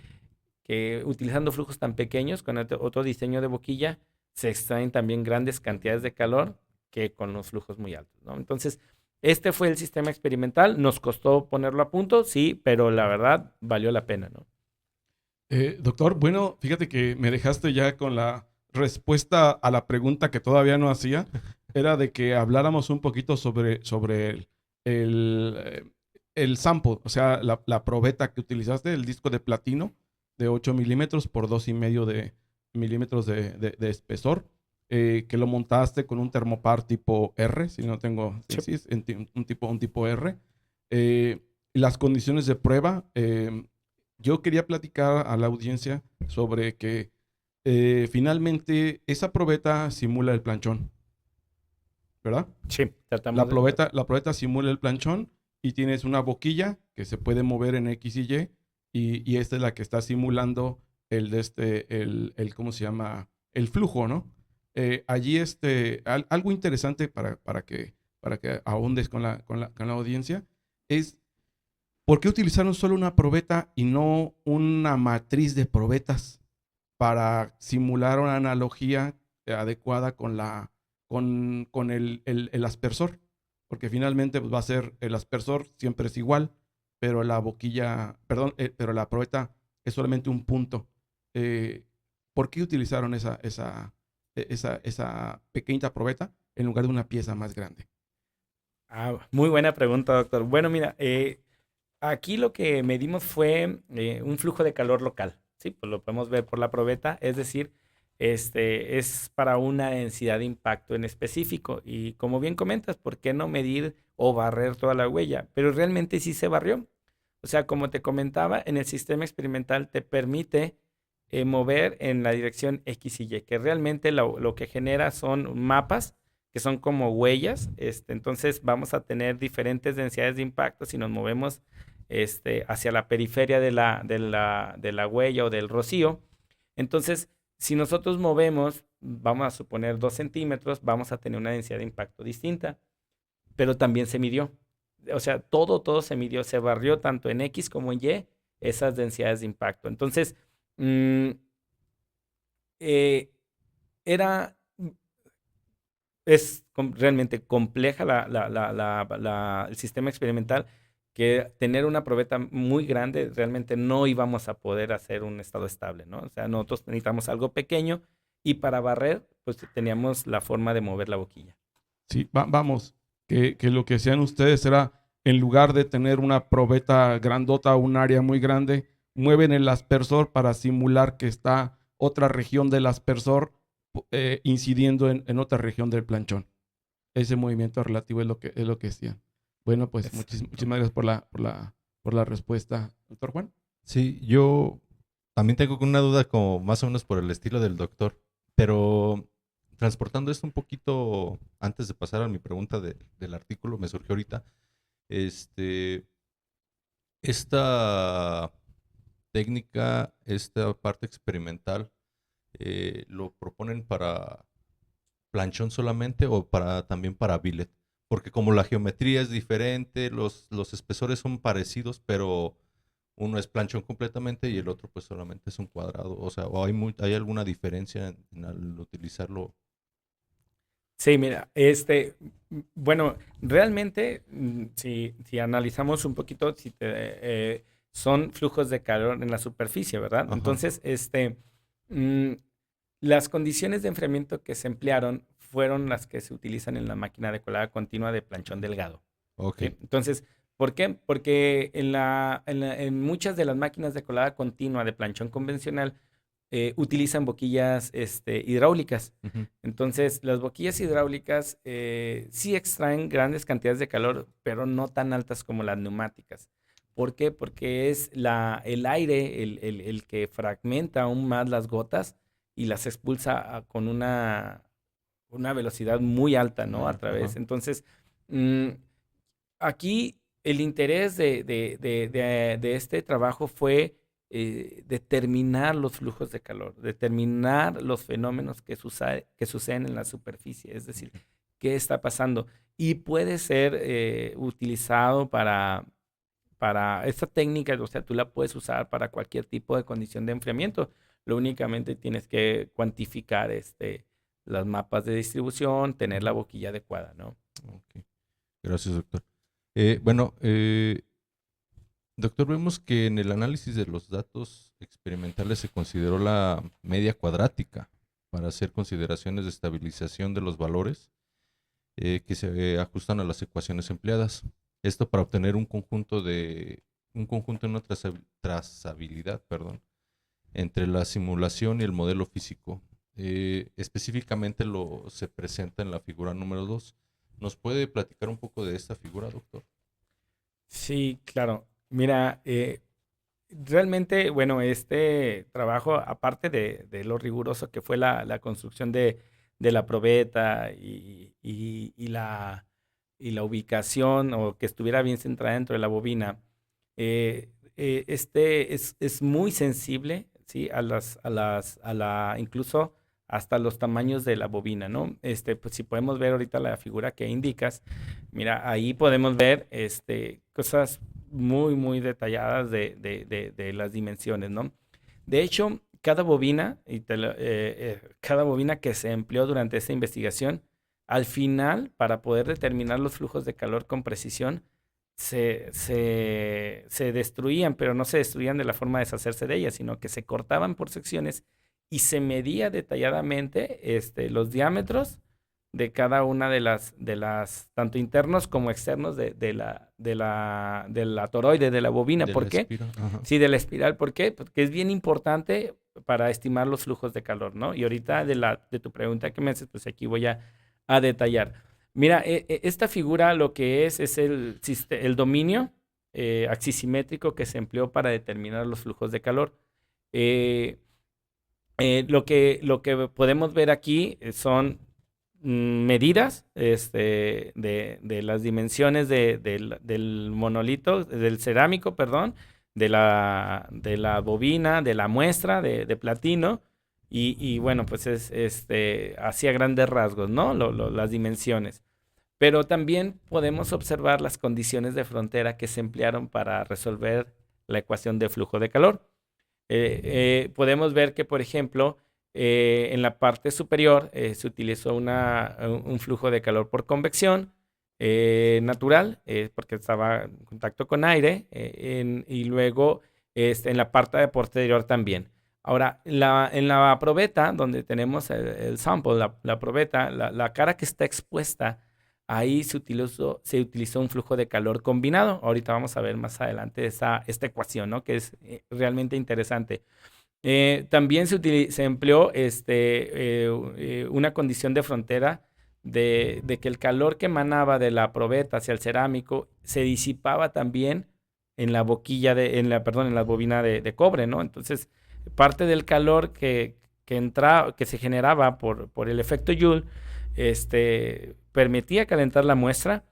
utilizando flujos tan pequeños, con otro diseño de boquilla, se extraen también grandes cantidades de calor que con los flujos muy altos, ¿no? Entonces, este fue el sistema experimental. Nos costó ponerlo a punto, sí, pero la verdad valió la pena, ¿no? Doctor, bueno, fíjate que me dejaste ya con la respuesta a la pregunta que todavía no hacía. Era de que habláramos un poquito sobre el, eh, el sample, o sea, la probeta que utilizaste, el disco de platino de 8 milímetros por 2,5 de milímetros de espesor, que lo montaste con un termopar tipo R, si no tengo, Sí. sí, un tipo R. Eh, las condiciones de prueba, yo quería platicar a la audiencia sobre que finalmente esa probeta simula el planchón, ¿verdad? Sí, tratamos de... La probeta simula el planchón y tienes una boquilla que se puede mover en X y Y y esta es la que está simulando ¿cómo se llama? El flujo, ¿no? Allí algo interesante para que ahondes con la audiencia es ¿por qué utilizaron solo una probeta y no una matriz de probetas para simular una analogía adecuada con el aspersor? Porque finalmente pues, va a ser el aspersor, siempre es igual, pero la boquilla, perdón, pero la probeta es solamente un punto. Eh, ¿Por qué utilizaron esa pequeñita probeta en lugar de una pieza más grande? Muy buena pregunta, doctor. Bueno, mira, aquí lo que medimos fue un flujo de calor local. Sí, pues lo podemos ver por la probeta, es decir, es para una densidad de impacto en específico. Y como bien comentas, ¿por qué no medir o barrer toda la huella? Pero realmente sí se barrió. O sea, como te comentaba, en el sistema experimental te permite mover en la dirección X y Y, que realmente lo que genera son mapas que son como huellas. Entonces vamos a tener diferentes densidades de impacto si nos movemos hacia la periferia de la huella o del rocío. Entonces, si nosotros movemos, vamos a suponer 2 centímetros, vamos a tener una densidad de impacto distinta, pero también se midió. O sea, todo se midió, se barrió tanto en X como en Y esas densidades de impacto. Entonces, mm, eh, era realmente compleja el sistema experimental, que tener una probeta muy grande realmente no íbamos a poder hacer un estado estable, ¿no? O sea, nosotros necesitamos algo pequeño y para barrer, pues teníamos la forma de mover la boquilla. Sí, vamos, que lo que hacían ustedes era, en lugar de tener una probeta grandota, un área muy grande, mueven el aspersor para simular que está otra región del aspersor incidiendo en otra región del planchón. Ese movimiento relativo es lo que hacían. Bueno, pues muchísimas gracias por la respuesta, doctor Juan. Sí, yo también tengo una duda como más o menos por el estilo del doctor, pero transportando esto un poquito antes de pasar a mi pregunta del artículo, me surgió ahorita, esta técnica, esta parte experimental, ¿lo proponen para planchón solamente o también para billet? Porque como la geometría es diferente, los espesores son parecidos, pero uno es planchón completamente y el otro pues solamente es un cuadrado. O sea, ¿o hay alguna diferencia al utilizarlo? Sí, mira, bueno, realmente, si analizamos un poquito, son flujos de calor en la superficie, ¿verdad? Ajá. Entonces, mm, las condiciones de enfriamiento que se emplearon fueron las que se utilizan en la máquina de colada continua de planchón delgado. Ok. ¿Sí? Entonces, ¿por qué? Porque en muchas de las máquinas de colada continua de planchón convencional utilizan boquillas hidráulicas. Ujú. Entonces, las boquillas hidráulicas sí extraen grandes cantidades de calor, pero no tan altas como las neumáticas. ¿Por qué? Porque es el aire el que fragmenta aún más las gotas y las expulsa con una velocidad muy alta, ¿no? A través. Ajá. Entonces, mm, aquí el interés de este trabajo fue determinar los flujos de calor, determinar los fenómenos que suceden en la superficie, es decir, qué está pasando. Y puede ser utilizado para esta técnica, o sea, tú la puedes usar para cualquier tipo de condición de enfriamiento. Lo únicamente tienes que cuantificar las mapas de distribución, tener la boquilla adecuada, ¿no? Ok. Gracias, doctor. Bueno, Doctor, vemos que en el análisis de los datos experimentales se consideró la media cuadrática para hacer consideraciones de estabilización de los valores que se ajustan a las ecuaciones empleadas. Esto para obtener un conjunto de una trazabilidad, perdón, entre la simulación y el modelo físico. Específicamente se presenta en la figura número 2. ¿Nos puede platicar un poco de esta figura, doctor? Sí, claro. Mira, realmente, bueno, este trabajo, aparte de lo riguroso que fue la construcción de la probeta y la ubicación o que estuviera bien centrada dentro de la bobina, este es muy sensible, ¿sí? Incluso hasta los tamaños de la bobina, ¿no? Pues si podemos ver ahorita la figura que indicas, mira, ahí podemos ver cosas muy, muy detalladas de las dimensiones, ¿no? De hecho, cada bobina, cada bobina que se empleó durante esta investigación, al final, para poder determinar los flujos de calor con precisión, se destruían, pero no se destruían de la forma de deshacerse de ellas, sino que se cortaban por secciones y se medía detalladamente los diámetros de cada una de las tanto internos como externos de la toroide, de la bobina. De ¿Por la qué? espiral. Ajá. Sí, de la espiral. ¿Por qué? Porque es bien importante para estimar los flujos de calor, ¿no? Y ahorita de tu pregunta que me haces, pues aquí voy a detallar. Mira, esta figura lo que es el dominio axisimétrico que se empleó para determinar los flujos de calor. Eh, lo que podemos ver aquí son medidas de las dimensiones del monolito, del cerámico, perdón, de la bobina, de la muestra de platino. Y bueno, pues así a grandes rasgos, ¿no? Las dimensiones. Pero también podemos observar las condiciones de frontera que se emplearon para resolver la ecuación de flujo de calor. Podemos ver que, por ejemplo, en la parte superior se utilizó un flujo de calor por convección natural, porque estaba en contacto con aire, y luego en la parte posterior también. Ahora, en la probeta, donde tenemos el sample, la probeta, la cara que está expuesta, ahí se utilizó un flujo de calor combinado. Ahorita vamos a ver más adelante esta ecuación, ¿no? Que es realmente interesante. También se empleó una condición de frontera de que el calor que emanaba de la probeta hacia el cerámico se disipaba también en la boquilla en la bobina de cobre, ¿no? Entonces, parte del calor que se generaba por el efecto Joule, permitía calentar la muestra,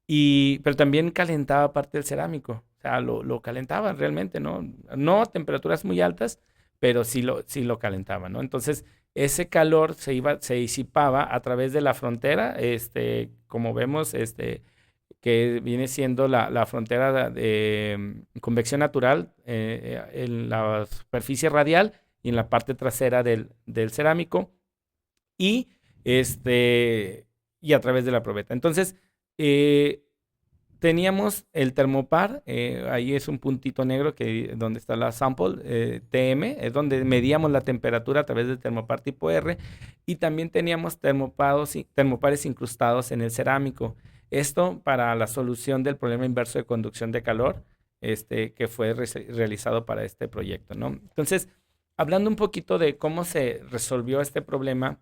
pero también calentaba parte del cerámico. O sea, lo calentaba realmente, ¿no? No a temperaturas muy altas, pero sí lo calentaba, ¿no? Entonces, ese calor se disipaba a través de la frontera, como vemos, que viene siendo la frontera de convección natural en la superficie radial y en la parte trasera del cerámico y, y a través de la probeta. Entonces, teníamos el termopar, ahí es un puntito negro donde está la sample, TM, es donde medíamos la temperatura a través del termopar tipo R, y también teníamos termopares incrustados en el cerámico. Esto para la solución del problema inverso de conducción de calor, que fue realizado para este proyecto, ¿no? Entonces, hablando un poquito de cómo se resolvió este problema,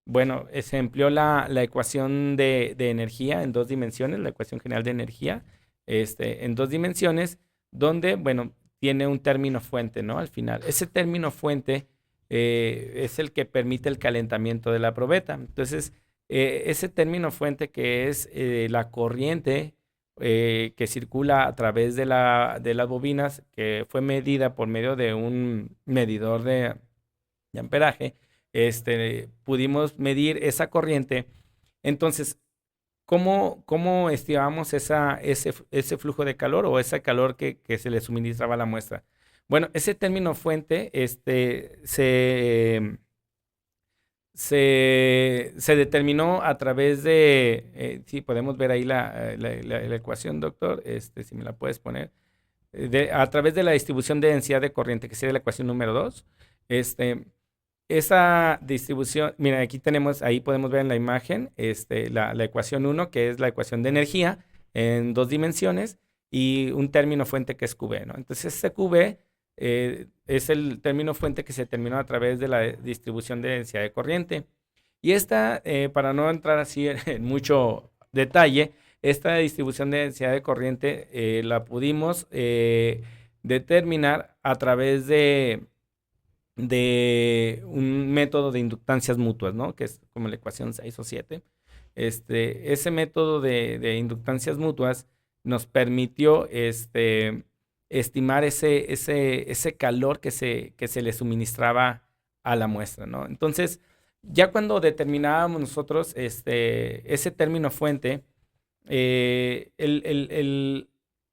bueno, se empleó la ecuación de energía en 2 dimensiones, la ecuación general de energía, en 2 dimensiones, donde, bueno, tiene un término fuente, ¿no? Al final. Ese término fuente es el que permite el calentamiento de la probeta. Entonces, ese término fuente que es la corriente que circula a través de las bobinas, que fue medida por medio de un medidor de amperaje, pudimos medir esa corriente. Entonces, ¿cómo estimamos ese flujo de calor o ese calor que se le suministraba a la muestra? Bueno, ese término fuente se determinó a través de, sí, podemos ver ahí la ecuación, doctor, si me la puedes poner. a través de la distribución de densidad de corriente, que sería la ecuación número 2. Esa distribución, mira, aquí tenemos, ahí podemos ver en la imagen la ecuación 1, que es la ecuación de energía en 2 dimensiones, y un término fuente que es QB, ¿no? Entonces, ese QB es el término fuente que se determinó a través de la distribución de densidad de corriente. Y para no entrar así en mucho detalle, esta distribución de densidad de corriente la pudimos determinar a través de un método de inductancias mutuas, ¿no? Que es como la ecuación 6 o 7. Ese método de inductancias mutuas nos permitió estimar ese calor que se le suministraba a la muestra, ¿no? Entonces, ya cuando determinábamos nosotros ese término fuente,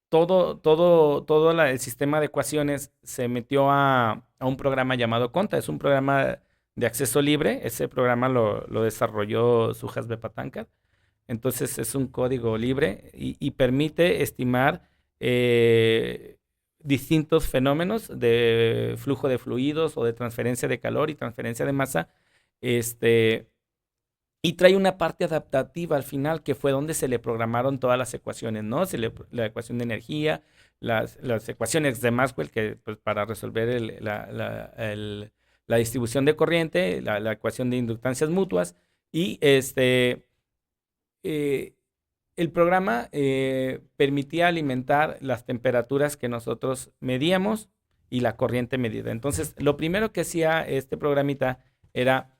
todo el sistema de ecuaciones se metió a un programa llamado Conta. Es un programa de acceso libre. Ese programa lo desarrolló Suhasbeh Pattankar. Entonces es un código libre y permite estimar distintos fenómenos de flujo de fluidos o de transferencia de calor y transferencia de masa. Y trae una parte adaptativa al final, que fue donde se le programaron todas las ecuaciones, ¿no? La ecuación de energía, las ecuaciones de Maxwell, que pues, para resolver la distribución de corriente, la ecuación de inductancias mutuas, y el programa permitía alimentar las temperaturas que nosotros medíamos y la corriente medida. Entonces, lo primero que hacía este programita era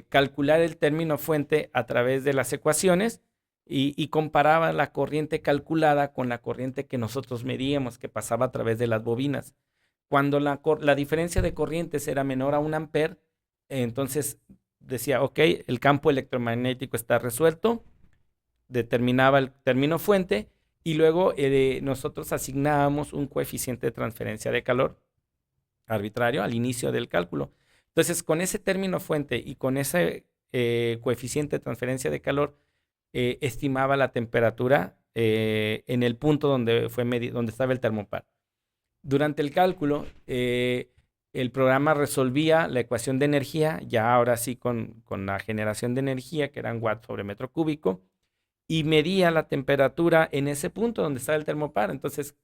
calcular el término fuente a través de las ecuaciones y comparaba la corriente calculada con la corriente que nosotros medíamos, que pasaba a través de las bobinas. Cuando la diferencia de corrientes era menor a 1 amper, entonces decía, ok, el campo electromagnético está resuelto, determinaba el término fuente y luego nosotros asignábamos un coeficiente de transferencia de calor arbitrario al inicio del cálculo. Entonces, con ese término fuente y con ese coeficiente de transferencia de calor, estimaba la temperatura en el punto donde estaba el termopar. Durante el cálculo, el programa resolvía la ecuación de energía, ya ahora sí con la generación de energía, que eran watts sobre metro cúbico, y medía la temperatura en ese punto donde estaba el termopar. Entonces,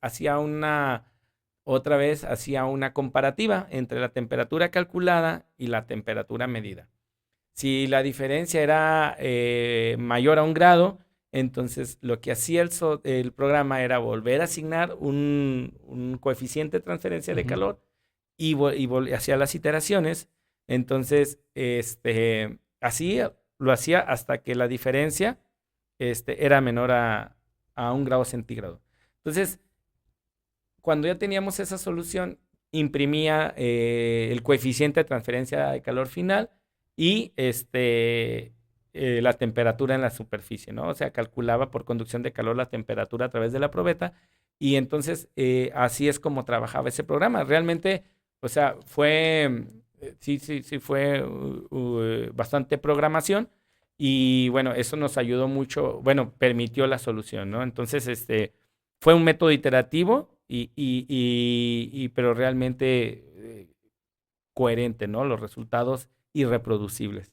otra vez hacía una comparativa entre la temperatura calculada y la temperatura medida. Si la diferencia era mayor a 1 grado, entonces lo que hacía el programa era volver a asignar un coeficiente de transferencia de calor y hacía las iteraciones. Entonces, así lo hacía hasta que la diferencia era menor a 1 grado centígrado. Entonces, cuando ya teníamos esa solución, imprimía el coeficiente de transferencia de calor final y la temperatura en la superficie, ¿no? O sea, calculaba por conducción de calor la temperatura a través de la probeta y entonces así es como trabajaba ese programa. Realmente, o sea, sí fue bastante programación y bueno, eso nos ayudó mucho, bueno, permitió la solución, ¿no? Entonces, fue un método iterativo pero realmente coherente, ¿no? Los resultados irreproducibles.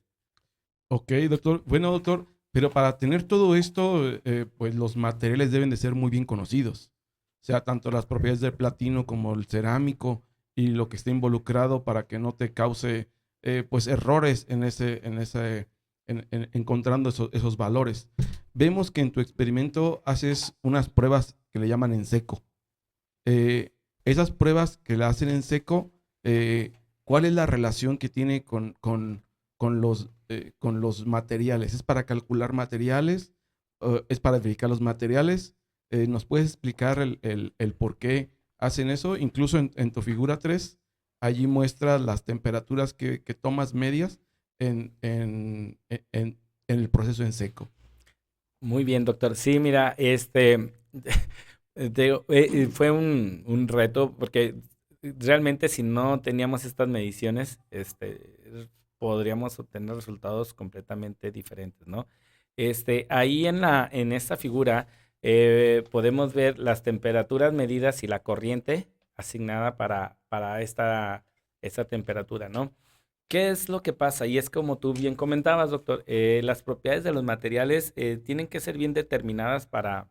Ok, doctor. Bueno, doctor, pero para tener todo esto, pues los materiales deben de ser muy bien conocidos. O sea, tanto las propiedades del platino como el cerámico y lo que esté involucrado para que no te cause pues errores encontrando esos valores. Vemos que en tu experimento haces unas pruebas que le llaman en seco. Esas pruebas que la hacen en seco, ¿cuál es la relación que tiene con los materiales? ¿Es para calcular materiales? ¿Es para verificar los materiales? ¿Nos puedes explicar el por qué hacen eso? Incluso en tu figura 3, allí muestras las temperaturas que tomas medias en el proceso en seco. Muy bien, doctor. Sí, mira, fue un reto porque realmente si no teníamos estas mediciones, podríamos obtener resultados completamente diferentes, ¿no? Ahí en esta figura podemos ver las temperaturas medidas y la corriente asignada para esta temperatura, ¿no? ¿Qué es lo que pasa? Y es como tú bien comentabas, doctor, las propiedades de los materiales tienen que ser bien determinadas para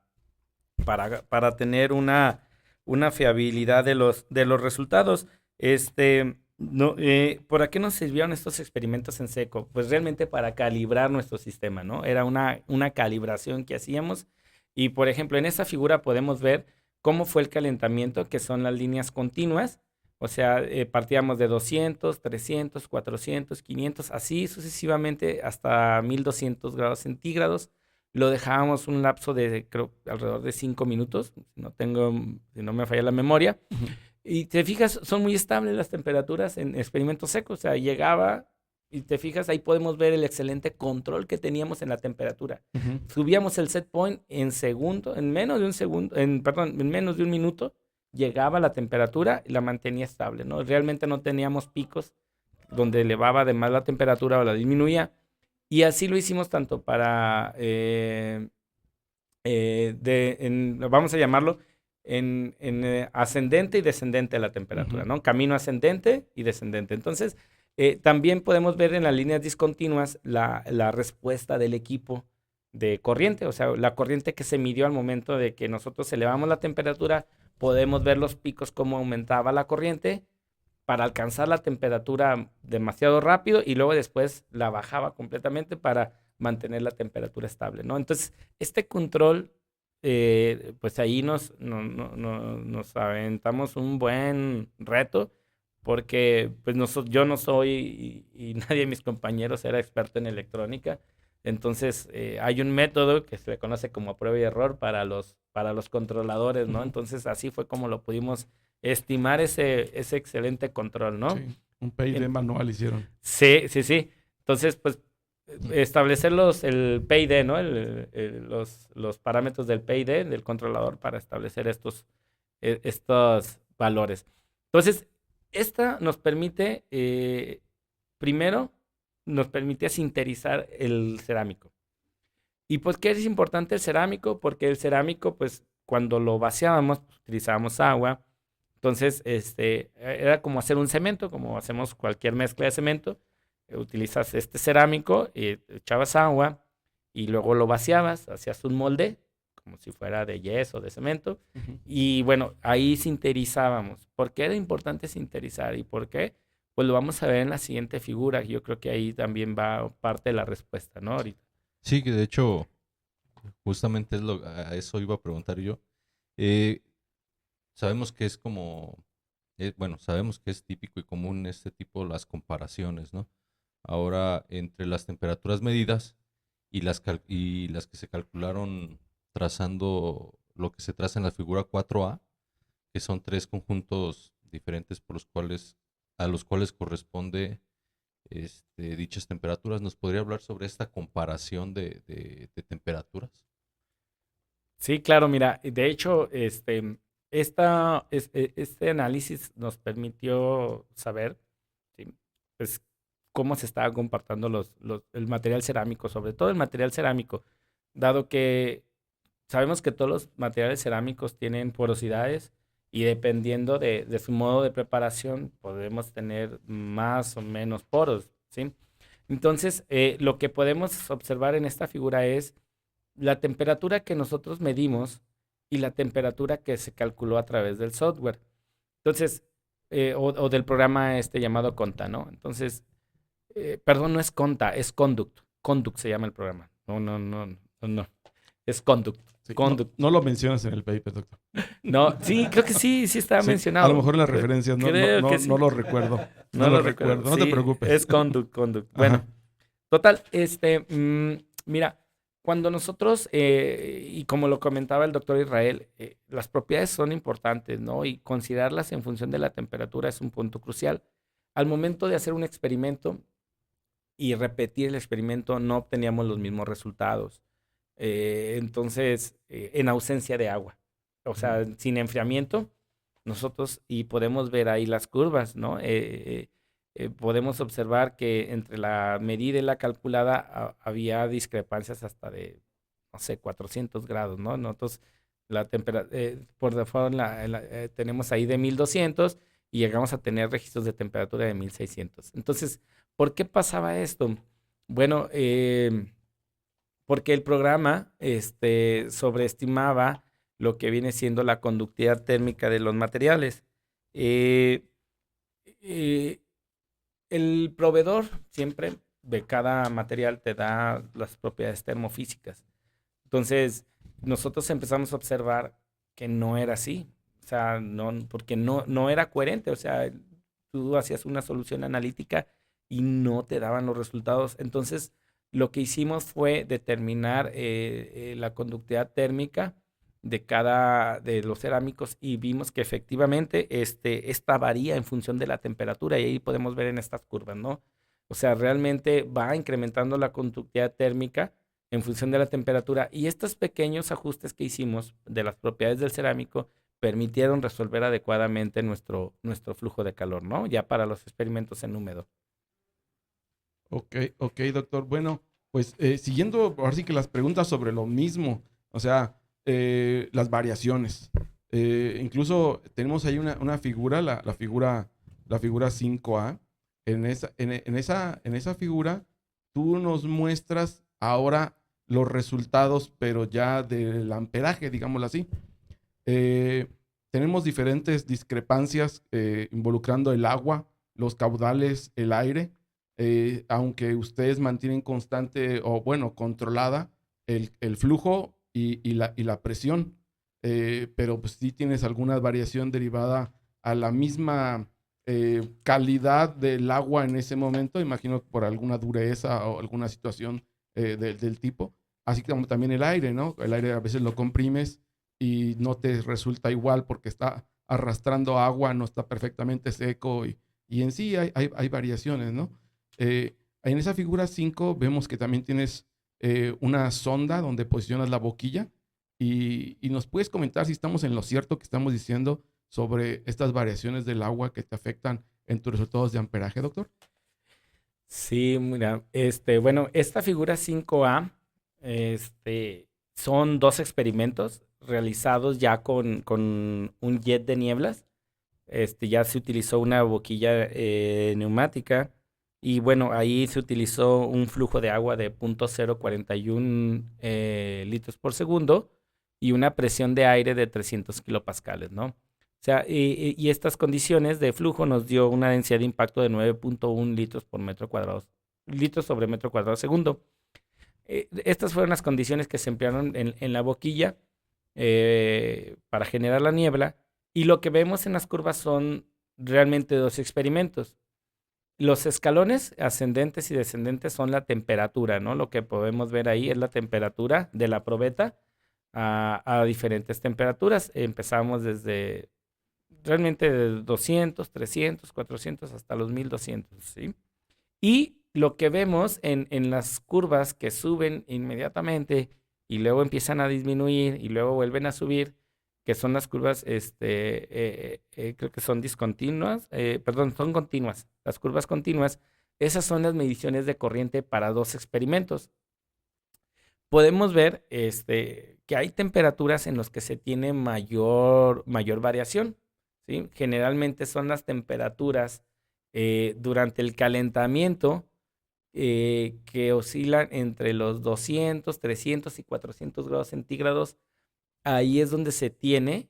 tener una fiabilidad de los resultados. No, ¿por qué nos sirvieron estos experimentos en seco? Pues realmente para calibrar nuestro sistema, ¿no? Era una calibración que hacíamos. Y por ejemplo, en esta figura podemos ver cómo fue el calentamiento, que son las líneas continuas. O sea, partíamos de 200, 300, 400, 500, así sucesivamente hasta 1200 grados centígrados. Lo dejábamos un lapso de, creo, alrededor de 5 minutos, si no me falla la memoria. Ujú. Y te fijas, son muy estables las temperaturas en experimentos secos. O sea, llegaba y te fijas, ahí podemos ver el excelente control que teníamos en la temperatura. Ujú. Subíamos el set point en segundo, en menos de un segundo, perdón, en menos de un minuto, llegaba la temperatura y la mantenía estable, ¿no? Realmente no teníamos picos donde elevaba además la temperatura o la disminuía. Y así lo hicimos tanto para, vamos a llamarlo, en ascendente y descendente la temperatura, Ujú. ¿no? Camino ascendente y descendente. Entonces, también podemos ver en las líneas discontinuas la respuesta del equipo de corriente, o sea, la corriente que se midió al momento de que nosotros elevamos la temperatura, podemos ver los picos, cómo aumentaba la corriente para alcanzar la temperatura demasiado rápido y luego después la bajaba completamente para mantener la temperatura estable, ¿no? Entonces, este control, pues ahí nos aventamos un buen reto porque pues yo no soy y nadie de mis compañeros era experto en electrónica. Entonces, hay un método que se le conoce como prueba y error para los controladores, ¿no? Ujú. Entonces, así fue como lo pudimos estimar ese excelente control, ¿no? Sí, un PID En- manual hicieron. sí, sí, sí. Entonces, pues, establecer el PID, ¿no? Los parámetros del PID, del controlador, para establecer estos valores. Entonces, esta nos permite, primero, nos permite sinterizar el cerámico. ¿Y por qué es importante el cerámico? Porque el cerámico, pues, cuando lo vaciábamos, pues, utilizábamos agua. Entonces, era como hacer un cemento, como hacemos cualquier mezcla de cemento. Utilizas este cerámico, echabas agua y luego lo vaciabas, hacías un molde, como si fuera de yeso, de cemento. Ujú. Y bueno, ahí sinterizábamos. ¿Por qué era importante sinterizar y por qué? Pues lo vamos a ver en la siguiente figura. Yo creo que ahí también va parte de la respuesta, ¿no? Ahorita. Sí, que de hecho, justamente a eso iba a preguntar yo. Eh, Sabemos que es como, bueno, sabemos que es típico y común este tipo, las comparaciones, ¿no? Ahora, entre las temperaturas medidas y las que se calcularon trazando lo que se traza en la figura 4A, que son tres conjuntos diferentes a los cuales corresponde dichas temperaturas. ¿Nos podría hablar sobre esta comparación de temperaturas? Sí, claro, mira, de hecho, este análisis nos permitió saber, ¿sí? Pues, cómo se estaba comportando el material cerámico, sobre todo el material cerámico, dado que sabemos que todos los materiales cerámicos tienen porosidades y dependiendo de su modo de preparación, podemos tener más o menos poros, ¿sí? Entonces, lo que podemos observar en esta figura es la temperatura que nosotros medimos y la temperatura que se calculó a través del software. Entonces, o del programa llamado Conta, ¿no? Entonces, perdón, no es Conta, es Conduct. Conduct se llama el programa. No. Es Conduct. Sí, no, Conduct. no lo mencionas en el paper, doctor. No, sí, creo que sí estaba Sí, a mencionado. lo mejor en las referencias Creo que sí. no lo recuerdo. No No lo lo recuerdo. recuerdo. No te Sí, preocupes. es Conduct. Bueno, Ajá. total, mira, cuando nosotros, y como lo comentaba el doctor Israel, las propiedades son importantes, ¿no? Y considerarlas en función de la temperatura es un punto crucial. Al momento de hacer un experimento y repetir el experimento, no obteníamos los mismos resultados. Entonces, en ausencia de agua, o sea, sin enfriamiento, nosotros, y podemos ver ahí las curvas, ¿no? Podemos observar que entre la medida y la calculada había discrepancias hasta de no sé, 400 grados, ¿no? Nosotros por default tenemos ahí de 1200 y llegamos a tener registros de temperatura de 1600. Entonces, ¿por qué pasaba esto? Bueno, porque el programa sobreestimaba lo que viene siendo la conductividad térmica de los materiales. Eh, eh, el proveedor siempre de cada material te da las propiedades termofísicas. Entonces, nosotros empezamos a observar que no era así. O sea, porque no era coherente. O sea, tú hacías una solución analítica y no te daban los resultados. Entonces, lo que hicimos fue determinar la conductividad térmica de los cerámicos y vimos que efectivamente esta varía en función de la temperatura y ahí podemos ver en estas curvas, ¿no? O sea, realmente va incrementando la conductividad térmica en función de la temperatura y estos pequeños ajustes que hicimos de las propiedades del cerámico permitieron resolver adecuadamente nuestro flujo de calor, ¿no? Ya para los experimentos en húmedo. Ok, doctor. Bueno, pues siguiendo ahora sí que las preguntas sobre lo mismo, o sea, las variaciones. Incluso tenemos ahí una figura, la figura 5A. En esa figura, tú nos muestras ahora los resultados, pero ya del amperaje, digámoslo así. Eh, Tenemos diferentes discrepancias involucrando el agua, los caudales, el aire, aunque ustedes mantienen constante o bueno, controlada el flujo y la presión, pero pues sí tienes alguna variación derivada a la misma calidad del agua en ese momento, imagino por alguna dureza o alguna situación del tipo, así como también el aire, ¿no? El aire a veces lo comprimes y no te resulta igual porque está arrastrando agua, no está perfectamente seco y en sí hay variaciones, ¿no? En esa figura 5 vemos que también tienes una sonda donde posicionas la boquilla y nos puedes comentar si estamos en lo cierto que estamos diciendo sobre estas variaciones del agua que te afectan en tus resultados de amperaje, doctor. Sí, mira, bueno, esta figura 5A, son dos experimentos realizados ya con un jet de nieblas. Ya se utilizó una boquilla neumática y bueno, ahí se utilizó un flujo de agua de 0.041 litros por segundo y una presión de aire de 300 kilopascales, ¿no? O sea, y estas condiciones de flujo nos dio una densidad de impacto de 9.1 litros por metro cuadrado, litros sobre metro cuadrado segundo. Estas fueron las condiciones que se emplearon en la boquilla para generar la niebla. Y lo que vemos en las curvas son realmente dos experimentos. Los escalones ascendentes y descendentes son la temperatura, ¿no? Lo que podemos ver ahí es la temperatura de la probeta a diferentes temperaturas. Empezamos desde realmente de 200, 300, 400 hasta los 1200, ¿sí? Y lo que vemos en las curvas que suben inmediatamente y luego empiezan a disminuir y luego vuelven a subir, que son las curvas, creo que son discontinuas, perdón, son continuas. Las curvas continuas, esas son las mediciones de corriente para dos experimentos. Podemos ver que hay temperaturas en las que se tiene mayor variación, ¿sí? Generalmente son las temperaturas durante el calentamiento que oscilan entre los 200, 300 y 400 grados centígrados. Ahí es donde se tiene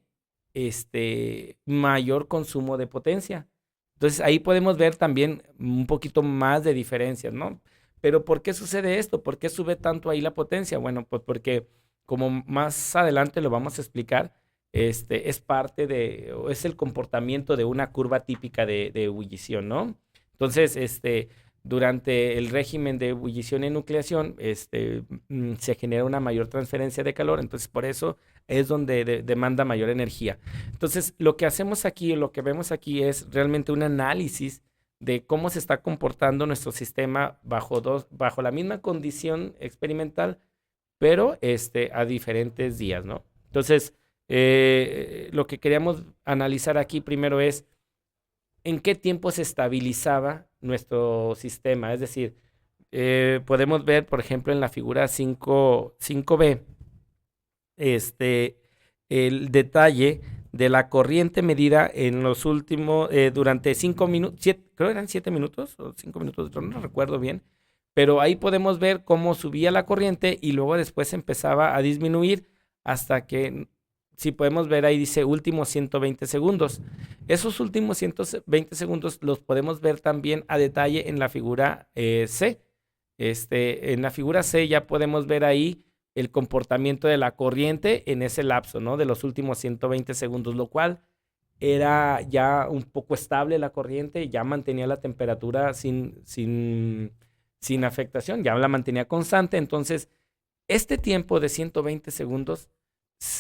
mayor consumo de potencia. Entonces ahí podemos ver también un poquito más de diferencias, ¿no? Pero ¿por qué sucede esto? ¿Por qué sube tanto ahí la potencia? Bueno, pues porque como más adelante lo vamos a explicar, es parte o es el comportamiento de una curva típica de ebullición, ¿no? Entonces, durante el régimen de ebullición y nucleación, se genera una mayor transferencia de calor, entonces por eso es donde demanda mayor energía. Entonces, lo que hacemos aquí, lo que vemos aquí es realmente un análisis de cómo se está comportando nuestro sistema bajo la misma condición experimental, pero a diferentes días, ¿no? Entonces, lo que queríamos analizar aquí primero es en qué tiempo se estabilizaba nuestro sistema, es decir, podemos ver, por ejemplo, en la figura 5B, el detalle de la corriente medida en los últimos, durante 5 minutos, creo que eran 7 minutos o 5 minutos, no recuerdo bien, pero ahí podemos ver cómo subía la corriente y luego después empezaba a disminuir hasta que, si podemos ver ahí dice últimos 120 segundos. Esos últimos 120 segundos los podemos ver también a detalle en la figura C. En la figura C ya podemos ver ahí el comportamiento de la corriente en ese lapso, ¿no? De los últimos 120 segundos, lo cual era ya un poco estable la corriente, ya mantenía la temperatura sin afectación, ya la mantenía constante. Entonces, este tiempo de 120 segundos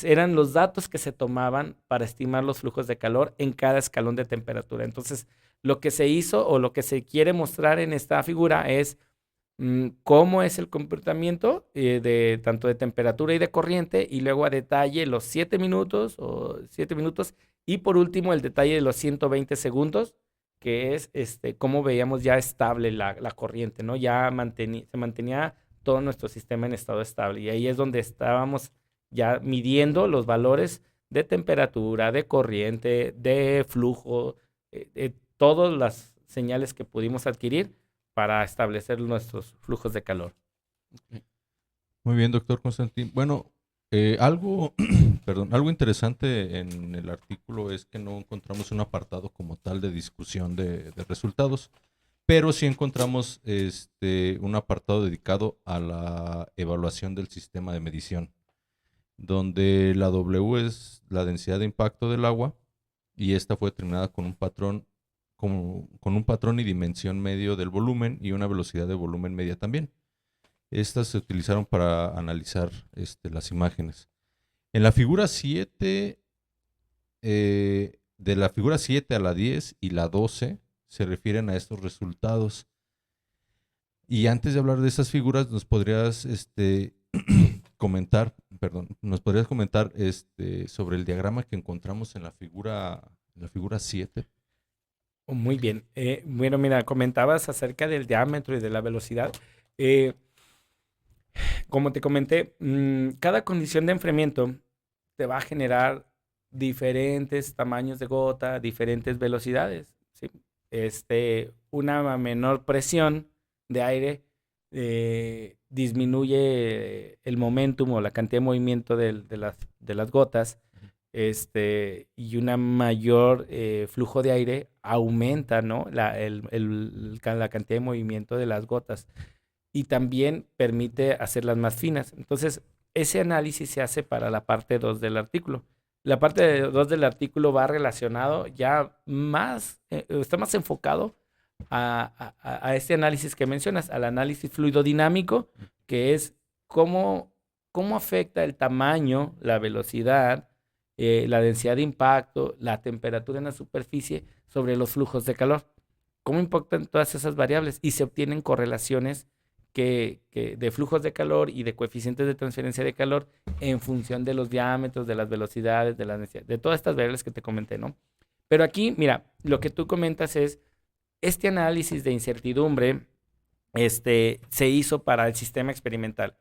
eran los datos que se tomaban para estimar los flujos de calor en cada escalón de temperatura. Entonces, lo que se hizo o lo que se quiere mostrar en esta figura es cómo es el comportamiento de tanto de temperatura y de corriente, y luego a detalle los 7 minutos y por último el detalle de los 120 segundos, que es cómo veíamos ya estable la corriente, ¿no? Ya se mantenía todo nuestro sistema en estado estable, y ahí es donde estábamos ya midiendo los valores de temperatura, de corriente, de flujo, todas las señales que pudimos adquirir para establecer nuestros flujos de calor. Muy bien, doctor Constantín. Bueno, algo interesante en el artículo es que no encontramos un apartado como tal de discusión de resultados, pero sí encontramos un apartado dedicado a la evaluación del sistema de medición, donde la W es la densidad de impacto del agua, y esta fue determinada con un patrón y dimensión medio del volumen y una velocidad de volumen media también. Estas se utilizaron para analizar las imágenes. En la figura 7, de la figura 7 a la 10 y la 12 se refieren a estos resultados. Y antes de hablar de estas figuras, nos podrías comentar sobre el diagrama que encontramos en la figura 7. Muy bien. Bueno, mira, comentabas acerca del diámetro y de la velocidad. Como te comenté, cada condición de enfriamiento te va a generar diferentes tamaños de gota, diferentes velocidades, ¿sí? Una menor presión de aire disminuye el momentum o la cantidad de movimiento de las gotas. Y una mayor flujo de aire aumenta, ¿no? la cantidad de movimiento de las gotas, y también permite hacerlas más finas. Entonces, ese análisis se hace para la parte 2 del artículo. La parte 2 del artículo va relacionado ya está más enfocado a este análisis que mencionas, al análisis fluidodinámico, que es cómo afecta el tamaño, la velocidad, la densidad de impacto, la temperatura en la superficie sobre los flujos de calor. ¿Cómo impactan todas esas variables? Y se obtienen correlaciones de flujos de calor y de coeficientes de transferencia de calor en función de los diámetros, de las velocidades, de la densidad, de todas estas variables que te comenté, ¿no? Pero aquí, mira, lo que tú comentas es, este análisis de incertidumbre se hizo para el sistema experimental.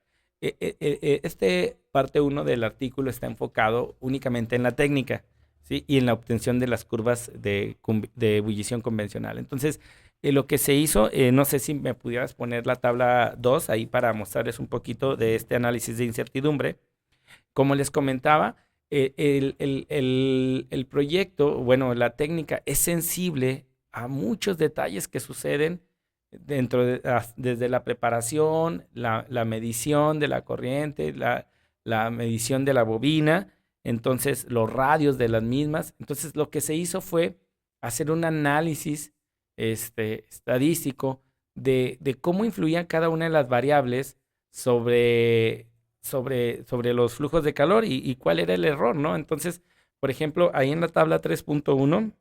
Parte 1 del artículo está enfocado únicamente en la técnica, ¿sí? Y en la obtención de las curvas de ebullición convencional. Entonces, lo que se hizo, no sé si me pudieras poner la tabla 2 ahí para mostrarles un poquito de este análisis de incertidumbre. Como les comentaba, el proyecto, bueno, la técnica es sensible a muchos detalles que suceden desde la preparación, la medición de la corriente, la medición de la bobina, entonces los radios de las mismas. Entonces lo que se hizo fue hacer un análisis estadístico de cómo influían cada una de las variables sobre los flujos de calor y cuál era el error, ¿no? Entonces, por ejemplo, ahí en la tabla 3.1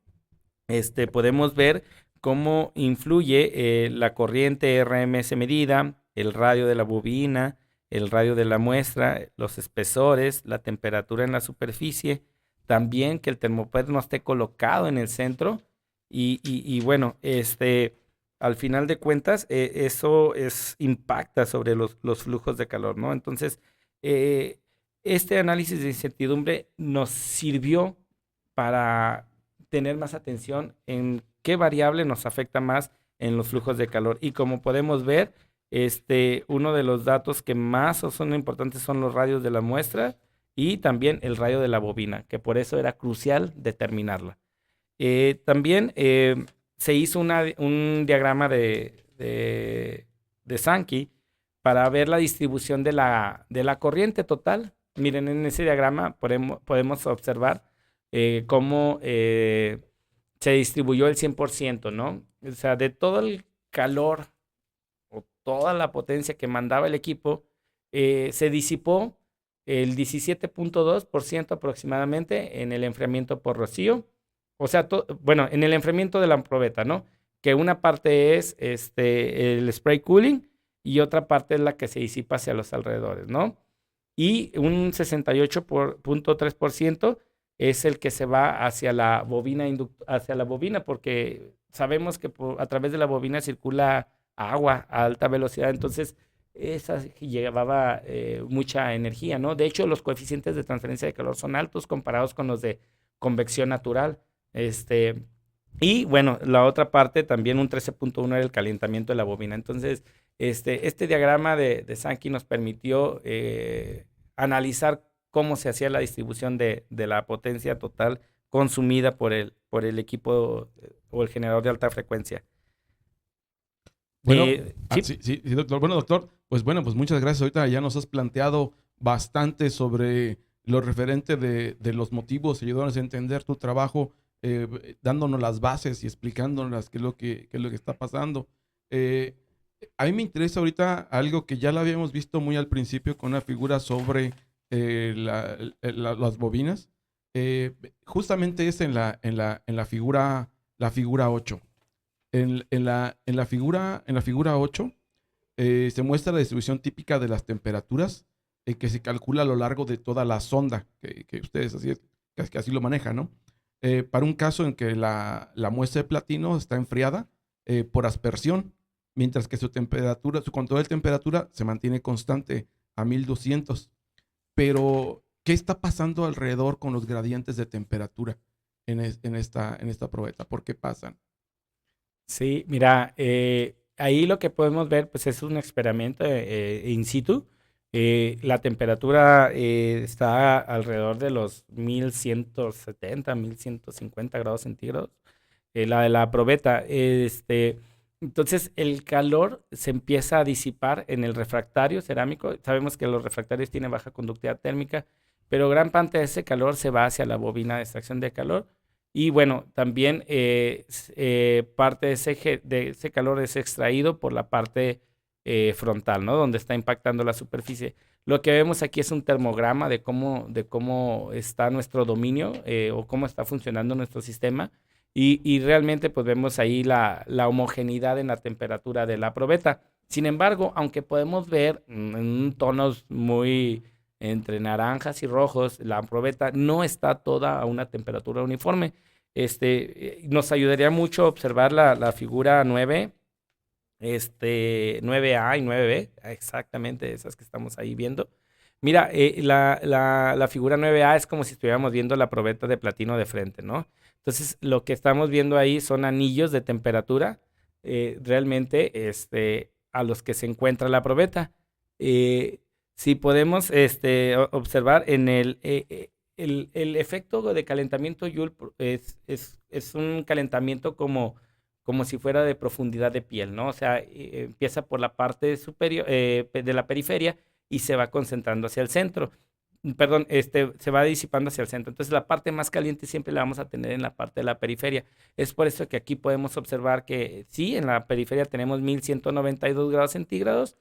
podemos ver cómo influye la corriente RMS medida, el radio de la bobina, el radio de la muestra, los espesores, la temperatura en la superficie, también que el termómetro no esté colocado en el centro y bueno, al final de cuentas, eso impacta sobre los flujos de calor, ¿no? Entonces, este análisis de incertidumbre nos sirvió para tener más atención en qué variable nos afecta más en los flujos de calor. Y como podemos ver, uno de los datos que más son importantes son los radios de la muestra y también el radio de la bobina, que por eso era crucial determinarla. También se hizo un diagrama de Sankey para ver la distribución de la corriente total. Miren, en ese diagrama podemos observar cómo se distribuyó el 100%, ¿no? O sea, de todo el calor o toda la potencia que mandaba el equipo, se disipó el 17.2% aproximadamente en el enfriamiento por rocío. O sea, bueno, en el enfriamiento de la probeta, ¿no? Que una parte es el spray cooling y otra parte es la que se disipa hacia los alrededores, ¿no? Y un 68.3% es el que se va hacia la bobina, porque sabemos que a través de la bobina circula agua a alta velocidad, entonces esa llevaba mucha energía, ¿no? De hecho, los coeficientes de transferencia de calor son altos comparados con los de convección natural. Y bueno, la otra parte también un 13.1 era el calentamiento de la bobina. Entonces, este diagrama de Sankey nos permitió analizar cómo se hacía la distribución de la potencia total consumida por el equipo o el generador de alta frecuencia. Bueno, ¿sí? sí, doctor. Bueno, doctor, pues muchas gracias. Ahorita ya nos has planteado bastante sobre lo referente de los motivos, ayudándonos a entender tu trabajo, dándonos las bases y explicándonos qué es lo que está pasando. A mí me interesa ahorita algo que ya lo habíamos visto muy al principio con una figura sobre las bobinas. Justamente es en la figura 8. En la figura 8 se muestra la distribución típica de las temperaturas que se calcula a lo largo de toda la sonda, que ustedes así lo manejan, ¿no? Para un caso en que la muestra de platino está enfriada por aspersión, mientras que su control de temperatura se mantiene constante a 1200. Pero, ¿qué está pasando alrededor con los gradientes de temperatura en esta probeta? ¿Por qué pasan? Sí, mira, ahí lo que podemos ver pues es un experimento in situ. La temperatura está alrededor de los 1170, 1150 grados centígrados. La de la probeta, entonces el calor se empieza a disipar en el refractario cerámico. Sabemos que los refractarios tienen baja conductividad térmica, pero gran parte de ese calor se va hacia la bobina de extracción de calor. Y bueno, también parte de ese calor es extraído por la parte frontal, ¿no? Donde está impactando la superficie. Lo que vemos aquí es un termograma de cómo está nuestro dominio o cómo está funcionando nuestro sistema. Y realmente pues vemos ahí la homogeneidad en la temperatura de la probeta. Sin embargo, aunque podemos ver en tonos muy entre naranjas y rojos, la probeta no está toda a una temperatura uniforme. Nos ayudaría mucho observar la figura 9, 9A y 9B, exactamente esas que estamos ahí viendo. Mira, la figura 9A es como si estuviéramos viendo la probeta de platino de frente, ¿no? Entonces, lo que estamos viendo ahí son anillos de temperatura realmente a los que se encuentra la probeta. Si podemos observar en el efecto de calentamiento Joule es un calentamiento como si fuera de profundidad de piel, ¿no? O sea, empieza por la parte superior de la periferia y se va concentrando hacia el centro. Perdón, se va disipando hacia el centro. Entonces, la parte más caliente siempre la vamos a tener en la parte de la periferia. Es por eso que aquí podemos observar que sí, en la periferia tenemos 1192 grados centígrados,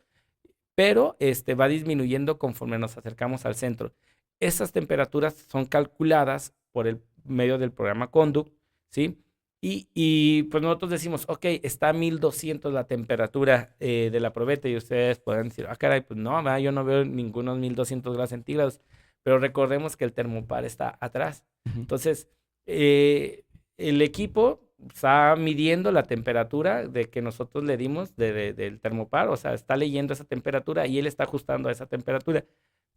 pero va disminuyendo conforme nos acercamos al centro. Estas temperaturas son calculadas por el medio del programa Conduct, ¿sí? Y pues nosotros decimos, ok, está a 1200 la temperatura de la probeta y ustedes pueden decir, caray, pues no, ¿verdad? Yo no veo ningunos 1200 grados centígrados, pero recordemos que el termopar está atrás. Entonces, el equipo está midiendo la temperatura de que nosotros le dimos del termopar, o sea, está leyendo esa temperatura y él está ajustando a esa temperatura.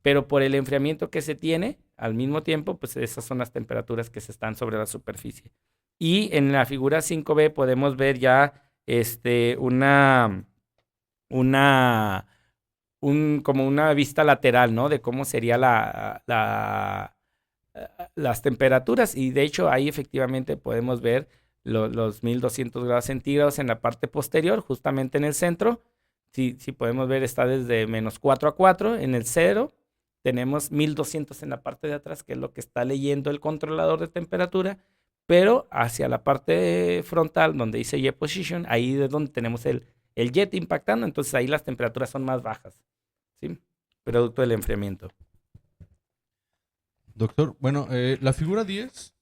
Pero por el enfriamiento que se tiene, al mismo tiempo, pues esas son las temperaturas que se están sobre la superficie. Y en la figura 5B podemos ver ya una, como una vista lateral, ¿no? De cómo sería las temperaturas. Y de hecho ahí efectivamente podemos ver los 1200 grados centígrados en la parte posterior, justamente en el centro. Si podemos ver, está desde -4 a 4 en el 0. Tenemos 1200 en la parte de atrás, que es lo que está leyendo el controlador de temperatura. Pero hacia la parte frontal, donde dice jet position, ahí es donde tenemos el jet impactando. Entonces ahí las temperaturas son más bajas, ¿sí? Producto del enfriamiento. Doctor, bueno, la figura 10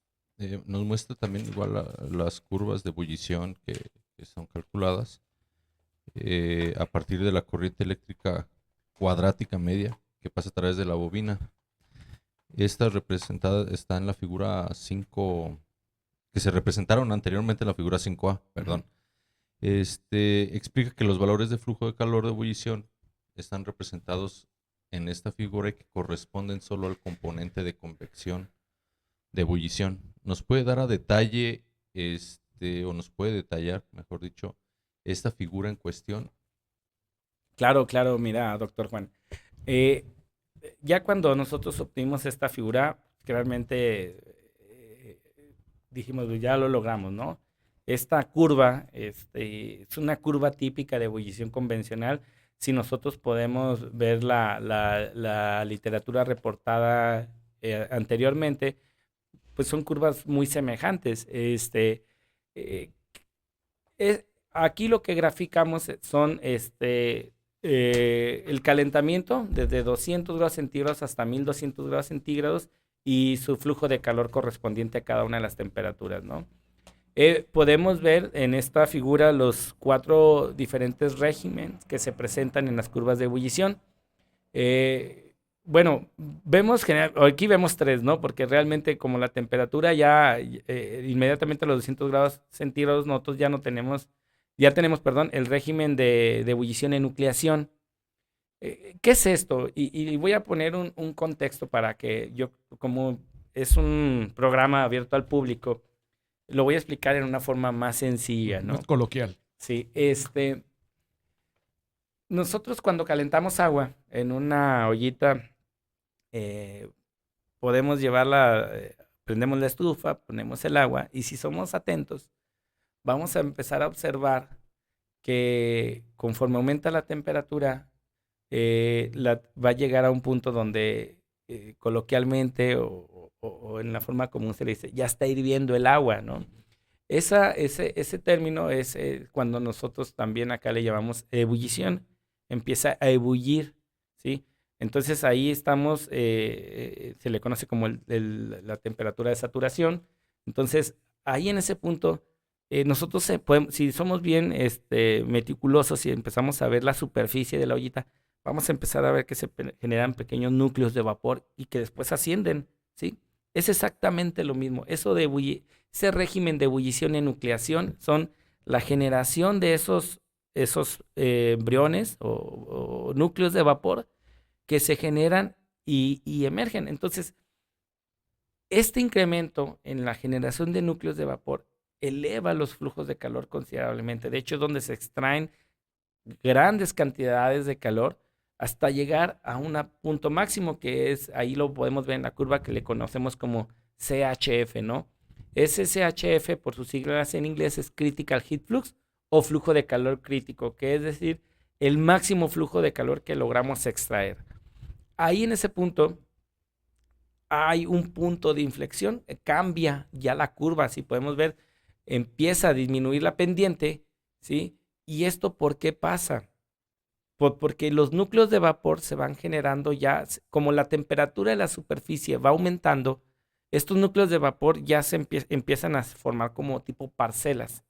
nos muestra también igual las curvas de ebullición que son calculadas a partir de la corriente eléctrica cuadrática media que pasa a través de la bobina. Esta representada está en la figura 5, que se representaron anteriormente en la figura 5A, perdón. Explica que los valores de flujo de calor de ebullición están representados en esta figura y que corresponden solo al componente de convección de ebullición. ¿Nos puede dar a detalle, o nos puede detallar, mejor dicho, esta figura en cuestión? Claro, mira, doctor Juan. Ya cuando nosotros obtuvimos esta figura, realmente dijimos, ya lo logramos, ¿no? Esta curva es una curva típica de ebullición convencional. Si nosotros podemos ver la literatura reportada anteriormente, pues son curvas muy semejantes. Aquí lo que graficamos son el calentamiento desde 200 grados centígrados hasta 1200 grados centígrados y su flujo de calor correspondiente a cada una de las temperaturas, ¿no? Podemos ver en esta figura los 4 diferentes regímenes que se presentan en las curvas de ebullición. Bueno, aquí vemos 3, ¿no? Porque realmente como la temperatura ya inmediatamente a los 200 grados centígrados nosotros ya tenemos el régimen de ebullición en nucleación. ¿Qué es esto? Y voy a poner un contexto para que como es un programa abierto al público, lo voy a explicar en una forma más sencilla, ¿no? Más coloquial. Sí, nosotros cuando calentamos agua en una ollita, podemos llevarla, prendemos la estufa, ponemos el agua, y si somos atentos, vamos a empezar a observar que conforme aumenta la temperatura, va a llegar a un punto donde coloquialmente o en la forma común se le dice, ya está hirviendo el agua, ¿no? Ese término es cuando nosotros también acá le llamamos ebullición, empieza a ebullir, ¿sí? Entonces ahí estamos, se le conoce como la temperatura de saturación. Entonces ahí en ese punto, nosotros si somos bien meticulosos y empezamos a ver la superficie de la ollita, vamos a empezar a ver que se generan pequeños núcleos de vapor y que después ascienden, ¿sí? Es exactamente lo mismo. Ese régimen de ebullición y nucleación son la generación de esos embriones o núcleos de vapor que se generan y emergen. Entonces, este incremento en la generación de núcleos de vapor eleva los flujos de calor considerablemente. De hecho, es donde se extraen grandes cantidades de calor hasta llegar a un punto máximo, que es, ahí lo podemos ver en la curva que le conocemos como CHF, ¿no? Ese CHF, por sus siglas en inglés, es Critical Heat Flux o flujo de calor crítico, que es decir, el máximo flujo de calor que logramos extraer. Ahí en ese punto hay un punto de inflexión, cambia ya la curva, si podemos ver, empieza a disminuir la pendiente, ¿sí? ¿Y esto por qué pasa? Porque los núcleos de vapor se van generando ya, como la temperatura de la superficie va aumentando, estos núcleos de vapor ya se empiezan a formar como tipo parcelas.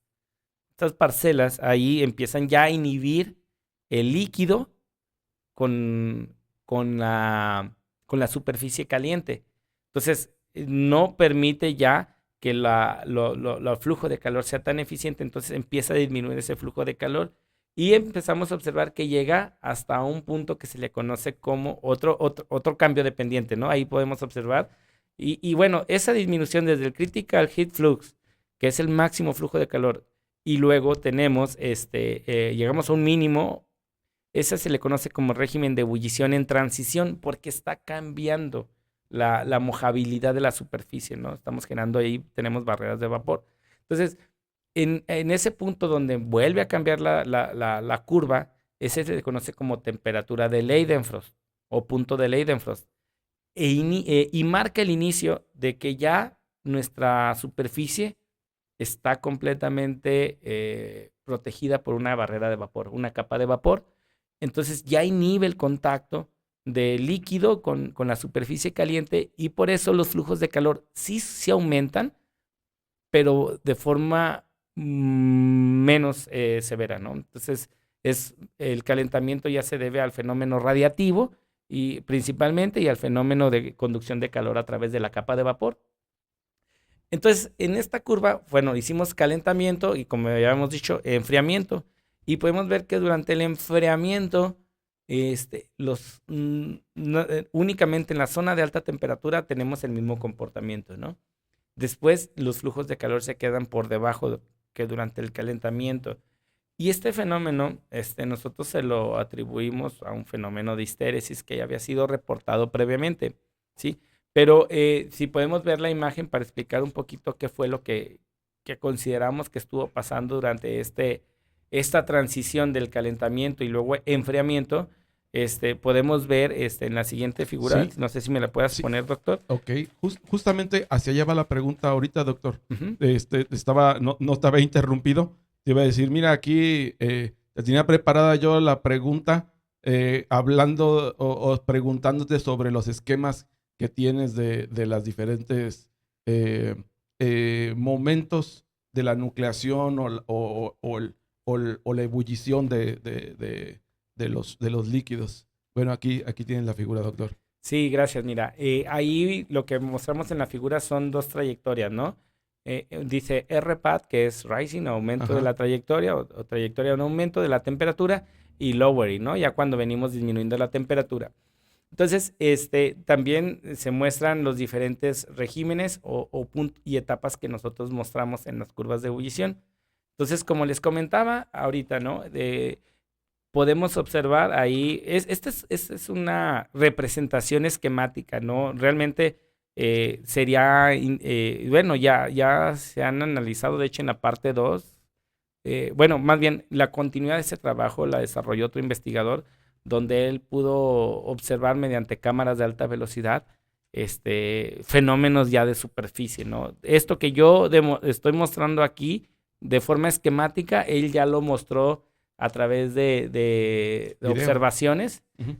Estas parcelas ahí empiezan ya a inhibir el líquido con la superficie caliente. Entonces, no permite ya que el flujo de calor sea tan eficiente, entonces empieza a disminuir ese flujo de calor y empezamos a observar que llega hasta un punto que se le conoce como otro cambio de pendiente, ¿no? Ahí podemos observar. Y bueno, esa disminución desde el critical heat flux, que es el máximo flujo de calor, y luego tenemos, llegamos a un mínimo, ese se le conoce como régimen de ebullición en transición, porque está cambiando la mojabilidad de la superficie, ¿no? Estamos generando ahí, tenemos barreras de vapor. Entonces, en ese punto donde vuelve a cambiar la curva, ese se le conoce como temperatura de Leidenfrost o punto de Leidenfrost. Y marca el inicio de que ya nuestra superficie está completamente protegida por una barrera de vapor, una capa de vapor. Entonces ya inhibe el contacto del líquido con la superficie caliente y por eso los flujos de calor sí aumentan, pero de forma menos severa, ¿no? Entonces el calentamiento ya se debe al fenómeno radiativo y principalmente y al fenómeno de conducción de calor a través de la capa de vapor. Entonces, en esta curva, bueno, hicimos calentamiento y como ya habíamos dicho, enfriamiento. Y podemos ver que durante el enfriamiento, únicamente en la zona de alta temperatura tenemos el mismo comportamiento, ¿no? Después, los flujos de calor se quedan por debajo que durante el calentamiento. Y este fenómeno, nosotros se lo atribuimos a un fenómeno de histéresis que ya había sido reportado previamente, ¿sí? Pero si podemos ver la imagen para explicar un poquito qué fue lo que consideramos que estuvo pasando durante esta transición del calentamiento y luego enfriamiento, podemos ver en la siguiente figura, Sí. no sé si me la puedas Sí. poner, doctor. Ok, justamente hacia allá va la pregunta ahorita, doctor. Ujú. No estaba interrumpido. Te iba a decir, mira, aquí tenía preparada yo la pregunta hablando o preguntándote sobre los esquemas que tienes de las diferentes momentos de la nucleación o la ebullición de los líquidos. Bueno, aquí tienes la figura, doctor. Sí, gracias. Mira, ahí lo que mostramos en la figura son dos trayectorias, ¿no? Dice RPAT, que es rising, aumento de Ajá. la trayectoria, o trayectoria de un aumento de la temperatura, y lowering, ¿no? Ya cuando venimos disminuyendo la temperatura. Entonces, también se muestran los diferentes regímenes y etapas que nosotros mostramos en las curvas de ebullición. Entonces, como les comentaba ahorita, ¿no? Podemos observar ahí, esta es una representación esquemática, ¿no? Realmente sería, bueno, ya se han analizado, de hecho, en la parte 2, bueno, más bien, la continuidad de ese trabajo la desarrolló otro investigador, donde él pudo observar mediante cámaras de alta velocidad, fenómenos ya de superficie, ¿no? Esto que yo estoy mostrando aquí de forma esquemática, él ya lo mostró a través de Video. observaciones, Ujú.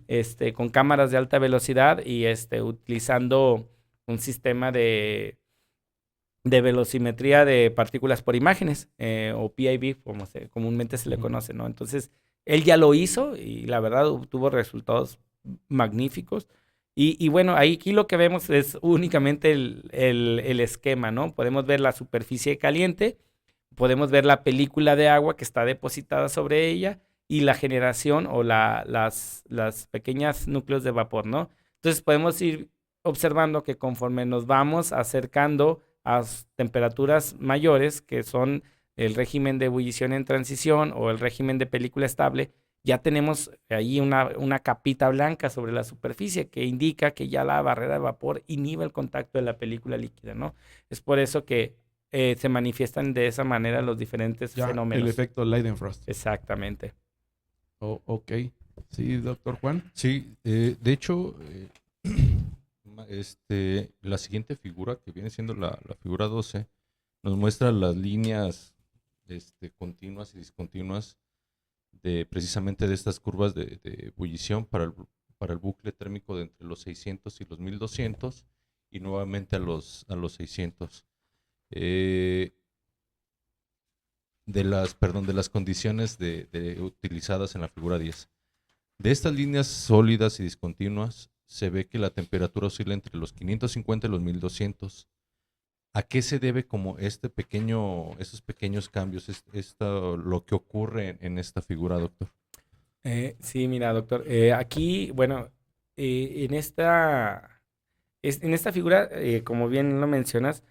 con cámaras de alta velocidad y utilizando un sistema de velocimetría de partículas por imágenes, o PIV, como comúnmente se le Ujú. conoce, ¿no? Entonces, él ya lo hizo y la verdad obtuvo resultados magníficos. Y bueno, aquí lo que vemos es únicamente el esquema, ¿no? Podemos ver la superficie caliente, podemos ver la película de agua que está depositada sobre ella y la generación o las pequeñas núcleos de vapor, ¿no? Entonces podemos ir observando que conforme nos vamos acercando a temperaturas mayores, que son el régimen de ebullición en transición o el régimen de película estable, ya tenemos ahí una capita blanca sobre la superficie que indica que ya la barrera de vapor inhibe el contacto de la película líquida, ¿no? Es por eso que se manifiestan de esa manera los diferentes Ya, el fenómenos. efecto Leidenfrost. Exactamente. Ok. Sí, doctor Juan. Sí, de hecho, la siguiente figura, que viene siendo la figura 12, nos muestra las líneas continuas y discontinuas precisamente de estas curvas de ebullición para el bucle térmico de entre los 600 y los 1200 y nuevamente a los 600. De las condiciones utilizadas en la figura 10. De estas líneas sólidas y discontinuas se ve que la temperatura oscila entre los 550 y los 1200. ¿A qué se debe como esos pequeños cambios, lo que ocurre en esta figura, doctor? Sí, mira, doctor, aquí, bueno, en esta figura, como bien lo mencionas,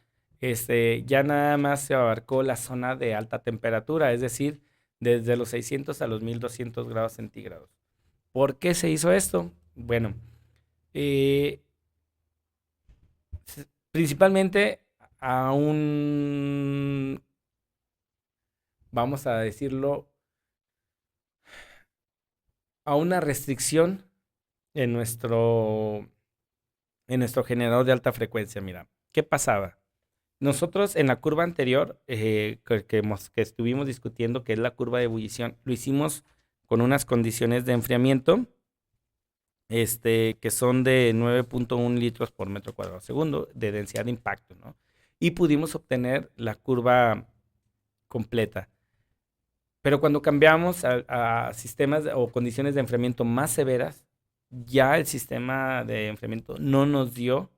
ya nada más se abarcó la zona de alta temperatura, es decir, desde los 600 a los 1200 grados centígrados. ¿Por qué se hizo esto? Bueno, eh, principalmente a vamos a decirlo, a una restricción en nuestro generador de alta frecuencia. Mira, ¿qué pasaba? Nosotros en la curva anterior que estuvimos discutiendo, que es la curva de ebullición, lo hicimos con unas condiciones de enfriamiento que son de 9.1 litros por metro cuadrado segundo de densidad de impacto, ¿no? Y pudimos obtener la curva completa. Pero cuando cambiamos a sistemas o condiciones de enfriamiento más severas, ya el sistema de enfriamiento no nos dio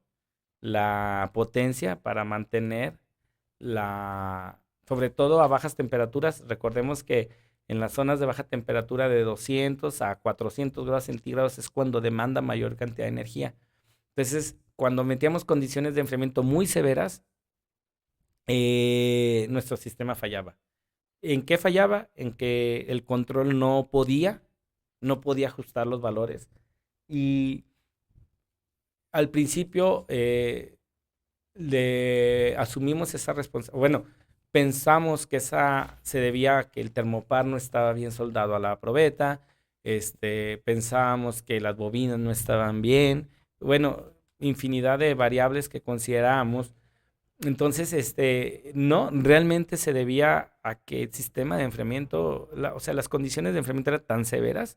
la potencia para mantener sobre todo a bajas temperaturas. Recordemos que en las zonas de baja temperatura de 200 a 400 grados centígrados es cuando demanda mayor cantidad de energía. Entonces, cuando metíamos condiciones de enfriamiento muy severas, nuestro sistema fallaba. ¿En qué fallaba? En que el control no podía ajustar los valores. Y al principio le asumimos esa responsabilidad. Bueno, pensamos que esa se debía a que el termopar no estaba bien soldado a la probeta. Pensábamos que las bobinas no estaban bien. Bueno, infinidad de variables que considerábamos. Entonces, no, realmente se debía a que el sistema de enfriamiento, o sea, las condiciones de enfriamiento eran tan severas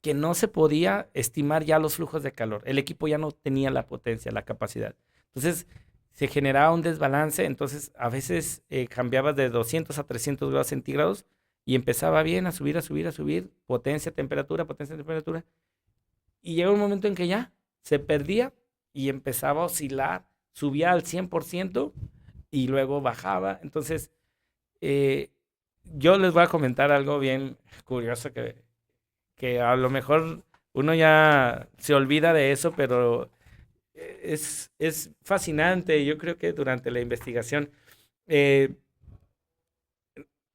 que no se podía estimar ya los flujos de calor. El equipo ya no tenía la potencia, la capacidad. Entonces, se generaba un desbalance. Entonces, a veces cambiabas de 200 a 300 grados centígrados y empezaba bien a subir, a subir, a subir, potencia, temperatura, potencia, temperatura. Y llegó un momento en que ya se perdía y empezaba a oscilar, subía al 100% y luego bajaba. Entonces, yo les voy a comentar algo bien curioso que a lo mejor uno ya se olvida de eso, pero es fascinante. Yo creo que durante la investigación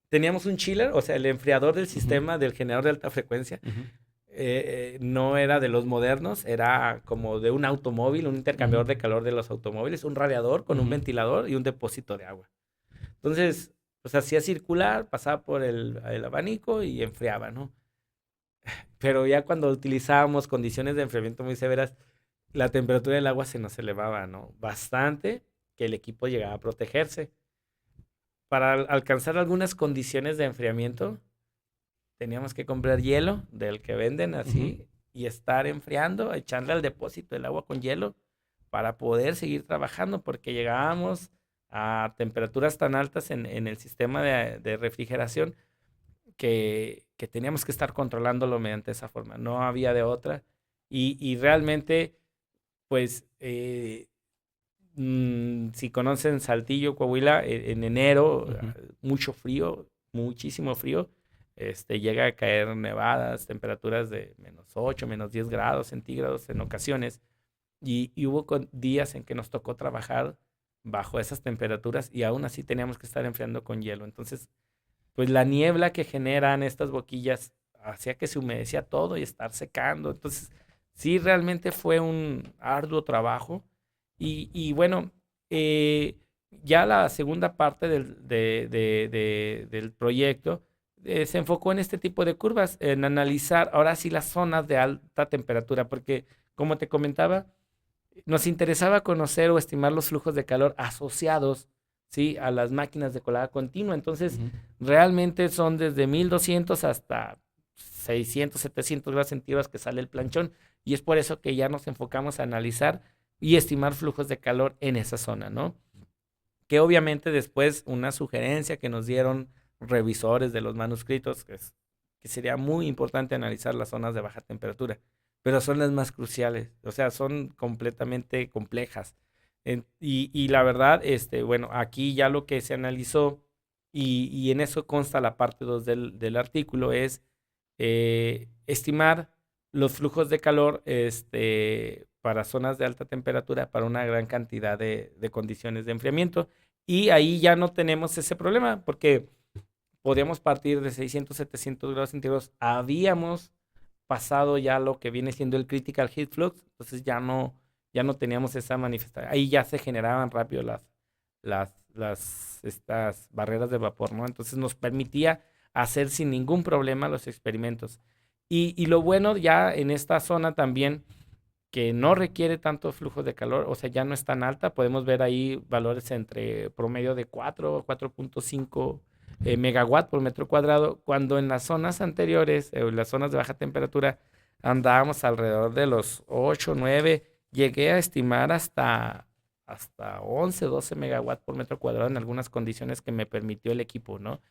teníamos un chiller, o sea, el enfriador del sistema del generador de alta frecuencia. No era de los modernos, era como de un automóvil, un intercambiador de calor de los automóviles, un radiador con un ventilador y un depósito de agua. Entonces, pues hacía circular, pasaba por el abanico y enfriaba, ¿no? Pero ya cuando utilizábamos condiciones de enfriamiento muy severas, la temperatura del agua se nos elevaba, ¿no? Bastante, que el equipo llegaba a protegerse. Para alcanzar algunas condiciones de enfriamiento, teníamos que comprar hielo del que venden así y estar enfriando, echarle al depósito el agua con hielo para poder seguir trabajando, porque llegábamos a temperaturas tan altas en el sistema de refrigeración que teníamos que estar controlándolo mediante esa forma. No había de otra. Y realmente, pues, si conocen Saltillo, Coahuila, en enero, mucho frío, muchísimo frío. Llega a caer nevadas, temperaturas de -8, -10 grados centígrados en ocasiones. Y hubo días en que nos tocó trabajar bajo esas temperaturas y aún así teníamos que estar enfriando con hielo. Entonces, pues la niebla que generan estas boquillas hacía que se humedecía todo y estar secando. Entonces, sí, realmente fue un arduo trabajo. Y bueno, ya la segunda parte del proyecto se enfocó en este tipo de curvas, en analizar ahora sí las zonas de alta temperatura, porque como te comentaba, nos interesaba conocer o estimar los flujos de calor asociados, ¿sí?, a las máquinas de colada continua. Entonces, realmente son desde 1200 hasta 600, 700 grados centígrados que sale el planchón. Y es por eso que ya nos enfocamos a analizar y estimar flujos de calor en esa zona, ¿no? Que obviamente después una sugerencia que nos dieron revisores de los manuscritos, que sería muy importante analizar las zonas de baja temperatura, pero son las más cruciales, o sea, son completamente complejas. Y la verdad, bueno, aquí ya lo que se analizó, y en eso consta la parte 2 del artículo, es estimar los flujos de calor para zonas de alta temperatura, para una gran cantidad de condiciones de enfriamiento. Y ahí ya no tenemos ese problema, porque podíamos partir de 600, 700 grados centígrados. Habíamos pasado ya lo que viene siendo el critical heat flux, entonces ya no teníamos esa manifestación. Ahí ya se generaban rápido estas barreras de vapor, ¿no? Entonces nos permitía hacer sin ningún problema los experimentos. Y lo bueno ya en esta zona también, que no requiere tanto flujo de calor, o sea, ya no es tan alta, podemos ver ahí valores entre promedio de 4, 4.5 megawatt por metro cuadrado, cuando en las zonas anteriores, en las zonas de baja temperatura, andábamos alrededor de los 8, 9, llegué a estimar hasta 11, 12 megawatt por metro cuadrado en algunas condiciones que me permitió el equipo, ¿no?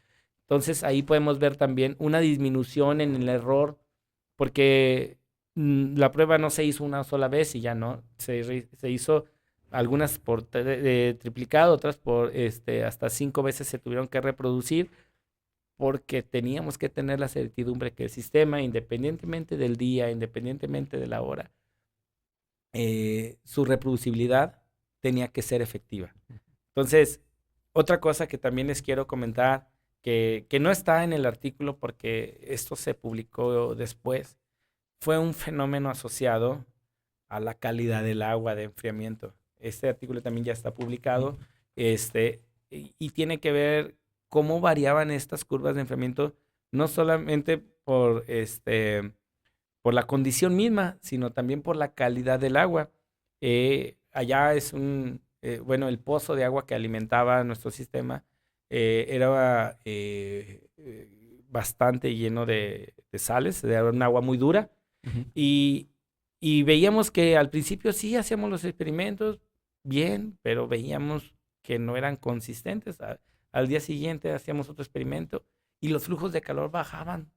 Entonces ahí podemos ver también una disminución en el error, porque la prueba no se hizo una sola vez y ya no, se hizo algunas por triplicado, otras por hasta 5 veces se tuvieron que reproducir, porque teníamos que tener la certidumbre que el sistema, independientemente del día, independientemente de la hora, su reproducibilidad tenía que ser efectiva. Entonces, otra cosa que también les quiero comentar, que no está en el artículo porque esto se publicó después, fue un fenómeno asociado a la calidad del agua de enfriamiento. Este artículo también ya está publicado, y tiene que ver cómo variaban estas curvas de enfriamiento, no solamente por la condición misma, sino también por la calidad del agua. Allá es bueno, el pozo de agua que alimentaba nuestro sistema era bastante lleno de sales, era un agua muy dura. Ujú. Y veíamos que al principio sí hacíamos los experimentos bien, pero veíamos que no eran consistentes. Al día siguiente hacíamos otro experimento y los flujos de calor bajaban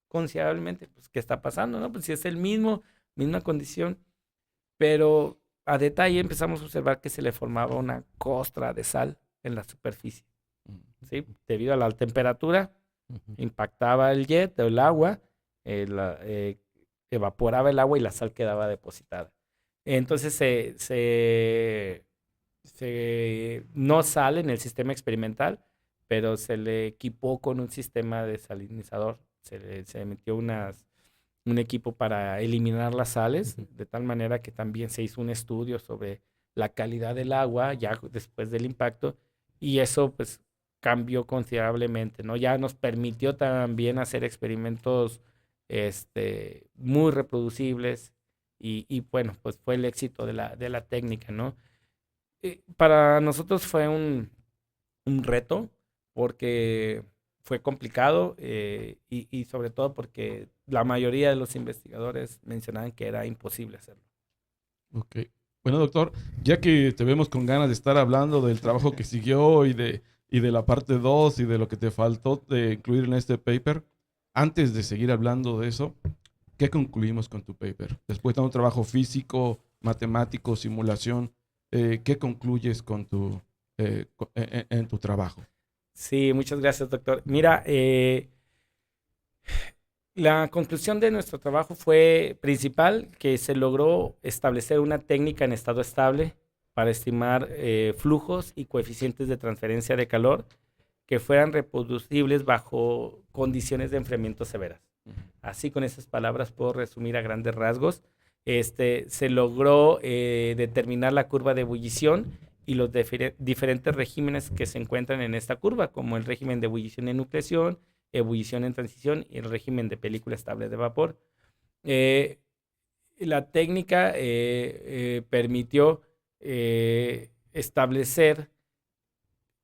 considerablemente. Pues, ¿qué está pasando, no? Pues si es misma condición, pero a detalle empezamos a observar que se le formaba una costra de sal en la superficie, ¿sí? Debido a la temperatura, impactaba el jet, el agua, evaporaba el agua y la sal quedaba depositada. Entonces no sale en el sistema experimental, pero se le equipó con un sistema desalinizador. Se metió un equipo para eliminar las sales, de tal manera que también se hizo un estudio sobre la calidad del agua ya después del impacto, y eso pues cambió considerablemente, ¿no? Ya nos permitió también hacer experimentos muy reproducibles, y bueno, pues fue el éxito de la técnica, ¿no? Para nosotros fue un reto, porque fue complicado, y sobre todo porque la mayoría de los investigadores mencionaban que era imposible hacerlo. Ok. Bueno, doctor, ya que te vemos con ganas de estar hablando del trabajo que siguió y de la parte 2 y de lo que te faltó de incluir en este paper, antes de seguir hablando de eso, ¿qué concluimos con tu paper? Después de un trabajo físico, matemático, simulación, ¿qué concluyes con en tu trabajo? Sí, muchas gracias, doctor. Mira, la conclusión de nuestro trabajo fue principal que se logró establecer una técnica en estado estable para estimar flujos y coeficientes de transferencia de calor que fueran reproducibles bajo condiciones de enfriamiento severas. Así, con esas palabras puedo resumir a grandes rasgos. Se logró determinar la curva de ebullición y los diferentes regímenes que se encuentran en esta curva, como el régimen de ebullición en nucleación, ebullición en transición y el régimen de película estable de vapor. La técnica permitió establecer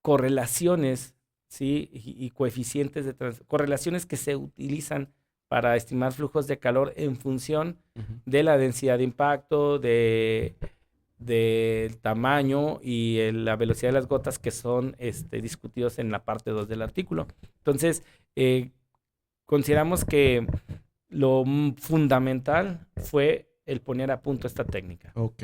correlaciones, ¿sí? y coeficientes de correlaciones que se utilizan para estimar flujos de calor en función de la densidad de impacto, del tamaño y la velocidad de las gotas, que son discutidos en la parte 2 del artículo. Entonces, consideramos que lo fundamental fue el poner a punto esta técnica. Ok.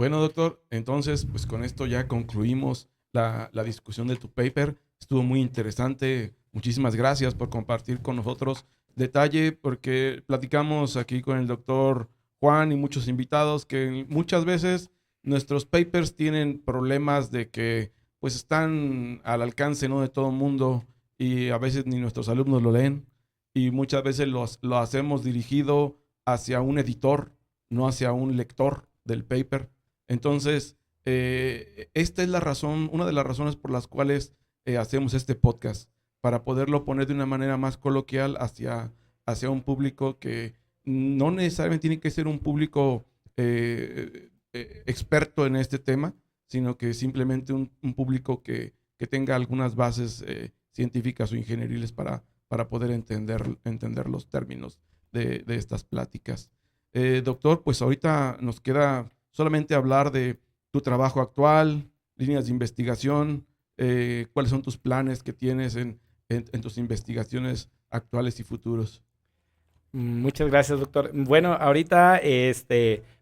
Bueno, doctor, entonces, pues con esto ya concluimos la discusión de tu paper. Estuvo muy interesante. Muchísimas gracias por compartir con nosotros detalle, porque platicamos aquí con el doctor Juan y muchos invitados que muchas veces nuestros papers tienen problemas de que pues están al alcance, ¿no?, de todo el mundo y a veces ni nuestros alumnos lo leen y muchas veces lo hacemos dirigido hacia un editor, no hacia un lector del paper. Entonces, esta es la razón, una de las razones por las cuales hacemos este podcast, para poderlo poner de una manera más coloquial hacia un público que no necesariamente tiene que ser un público experto en este tema, sino que simplemente un público que tenga algunas bases científicas o ingenieriles para poder entender los términos de estas pláticas. Doctor, pues ahorita nos queda solamente hablar de tu trabajo actual, líneas de investigación, cuáles son tus planes que tienes en tus investigaciones actuales y futuros. Muchas gracias, doctor. Bueno, ahorita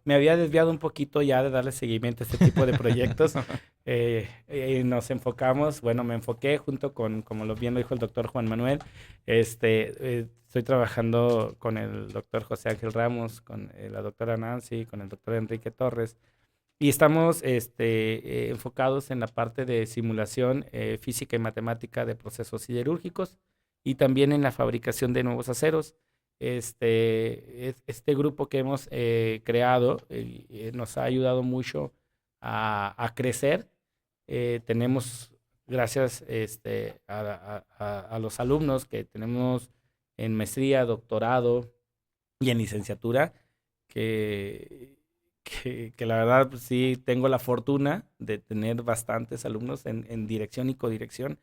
me había desviado un poquito ya de darle seguimiento a este tipo de proyectos. Nos enfocamos, bueno, me enfoqué junto con, como bien lo dijo el doctor Juan Manuel, estoy trabajando con el doctor José Ángel Ramos, con la doctora Nancy, con el doctor Enrique Torres, y estamos enfocados en la parte de simulación física y matemática de procesos siderúrgicos y también en la fabricación de nuevos aceros. Este grupo que hemos creado nos ha ayudado mucho a crecer. Tenemos, gracias a los alumnos que tenemos en maestría, doctorado y en licenciatura, que la verdad pues, sí tengo la fortuna de tener bastantes alumnos en dirección y codirección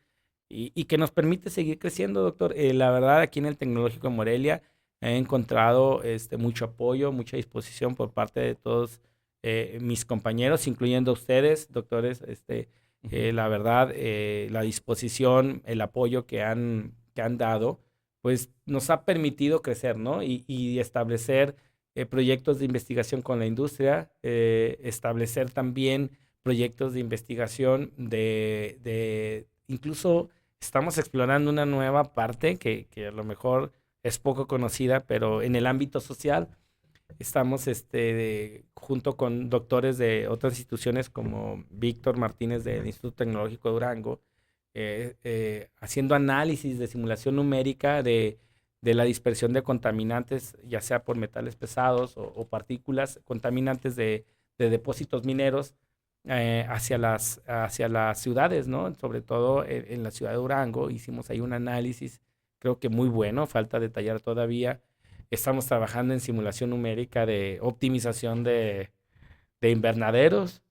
y que nos permite seguir creciendo, doctor. La verdad, aquí en el Tecnológico de Morelia he encontrado mucho apoyo, mucha disposición por parte de todos mis compañeros, incluyendo ustedes, doctores. La verdad, la disposición, el apoyo que han dado, pues nos ha permitido crecer, ¿no? Y establecer proyectos de investigación con la industria, establecer también proyectos de investigación incluso estamos explorando una nueva parte que a lo mejor es poco conocida, pero en el ámbito social estamos junto con doctores de otras instituciones como Víctor Martínez del Instituto Tecnológico de Durango, haciendo análisis de simulación numérica de la dispersión de contaminantes, ya sea por metales pesados o partículas contaminantes de depósitos mineros hacia las ciudades, ¿no? Sobre todo en la ciudad de Durango hicimos ahí un análisis, creo que muy bueno, falta detallar todavía. Estamos trabajando en simulación numérica de optimización de invernaderos,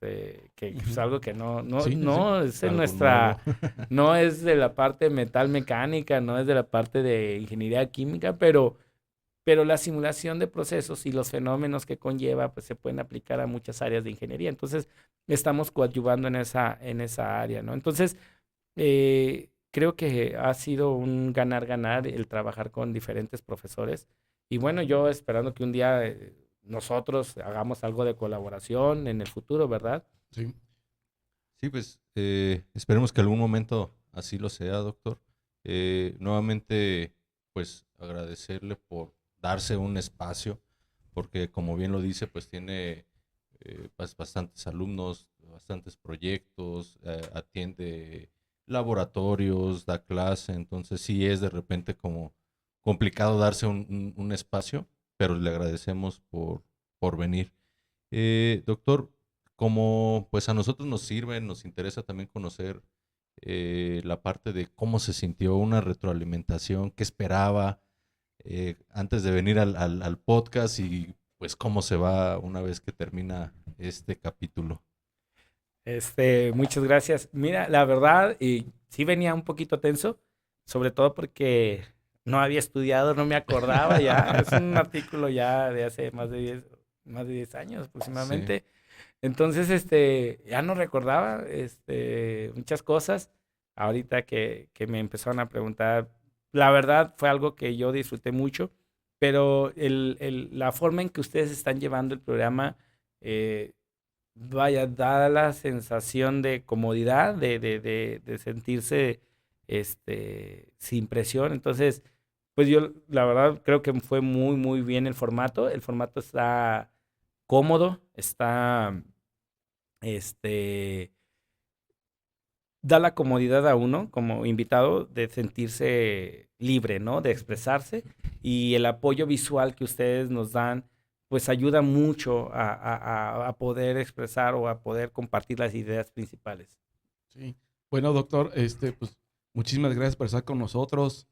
que es algo que no es en nuestra, no es de la parte metal mecánica, no es de la parte de ingeniería química, pero la simulación de procesos y los fenómenos que conlleva, pues se pueden aplicar a muchas áreas de ingeniería. Entonces, estamos coadyuvando en esa área, ¿no? Entonces, creo que ha sido un ganar-ganar el trabajar con diferentes profesores. Y bueno, yo esperando que un día nosotros hagamos algo de colaboración en el futuro, ¿verdad? Sí. Sí, pues esperemos que algún momento así lo sea, doctor. Nuevamente, pues agradecerle por darse un espacio, porque como bien lo dice, pues tiene bastantes alumnos, bastantes proyectos, atiende laboratorios, da clase, entonces sí es de repente como complicado darse un espacio, pero le agradecemos por venir. Doctor, como pues a nosotros nos sirve, nos interesa también conocer la parte de cómo se sintió una retroalimentación, qué esperaba antes de venir al podcast y pues cómo se va una vez que termina este capítulo. Muchas gracias. Mira, la verdad, sí venía un poquito tenso, sobre todo porque no había estudiado, no me acordaba ya. Es un artículo ya de hace más de 10 años aproximadamente. Sí. Entonces, ya no recordaba muchas cosas. Ahorita que me empezaron a preguntar, la verdad fue algo que yo disfruté mucho, pero la forma en que ustedes están llevando el programa vaya, da la sensación de comodidad, de sentirse sin presión. Entonces, pues yo la verdad creo que fue muy, muy bien el formato. El formato está cómodo, está, este, da la comodidad a uno como invitado de sentirse libre, ¿no? De expresarse y el apoyo visual que ustedes nos dan, pues ayuda mucho a poder expresar o a poder compartir las ideas principales. Sí. Bueno, doctor, pues muchísimas gracias por estar con nosotros,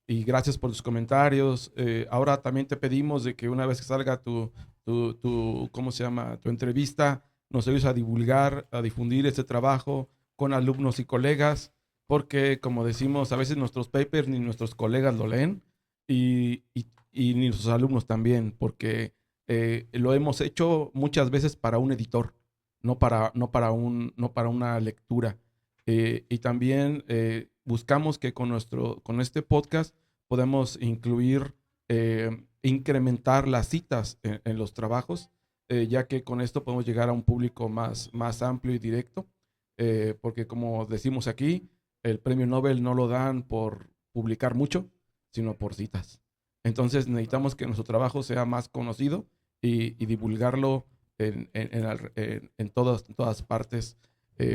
y gracias por tus comentarios. Ahora también te pedimos de que una vez que salga ¿cómo se llama? Tu entrevista, nos ayudes a divulgar, a difundir este trabajo con alumnos y colegas, porque como decimos, a veces nuestros papers ni nuestros colegas lo leen y ni nuestros alumnos también, porque lo hemos hecho muchas veces para un editor, no para una lectura. Y también buscamos que con este podcast podemos incrementar las citas en los trabajos, ya que con esto podemos llegar a un público más amplio y directo, porque como decimos aquí, el premio Nobel no lo dan por publicar mucho, sino por citas. Entonces necesitamos que nuestro trabajo sea más conocido y divulgarlo en todas partes.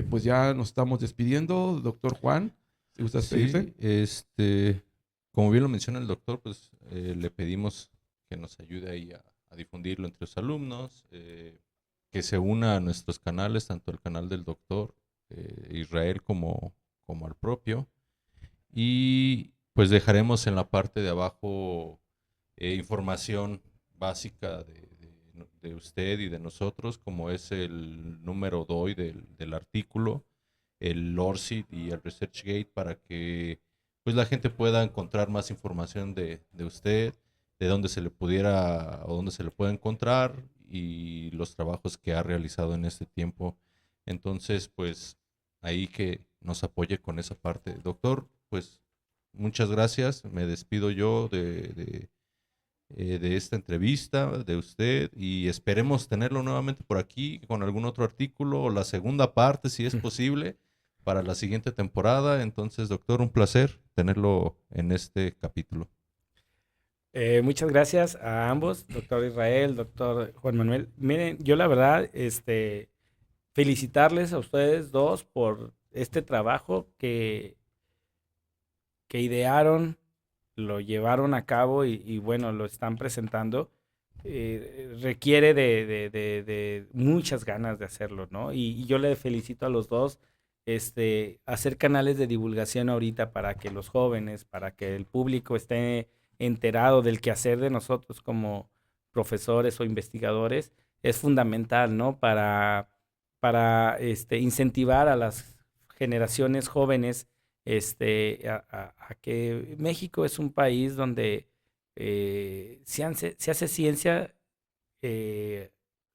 Pues ya nos estamos despidiendo, doctor Juan, si gusta despedirse. Sí, como bien lo menciona el doctor, pues le pedimos que nos ayude ahí a difundirlo entre los alumnos, que se una a nuestros canales, tanto el canal del doctor Israel como al propio. Y pues dejaremos en la parte de abajo información básica de usted y de nosotros, como es el número DOI del artículo, el ORCID y el ResearchGate, para que pues la gente pueda encontrar más información de usted, de dónde se le pudiera o dónde se le puede encontrar y los trabajos que ha realizado en este tiempo. Entonces, pues ahí que nos apoye con esa parte. Doctor, pues muchas gracias. Me despido yo de esta entrevista, de usted, y esperemos tenerlo nuevamente por aquí con algún otro artículo o la segunda parte, si es posible, para la siguiente temporada. Entonces, doctor, un placer tenerlo en este capítulo. Muchas gracias a ambos, doctor Israel, doctor Juan Manuel. Miren, yo la verdad, felicitarles a ustedes dos por este trabajo que idearon, lo llevaron a cabo y bueno, lo están presentando. Requiere de muchas ganas de hacerlo, ¿no? Y yo le felicito a los dos, hacer canales de divulgación ahorita para que los jóvenes, para que el público esté enterado del quehacer de nosotros como profesores o investigadores, es fundamental, ¿no? Para incentivar a las generaciones jóvenes, a que México es un país donde se hace ciencia,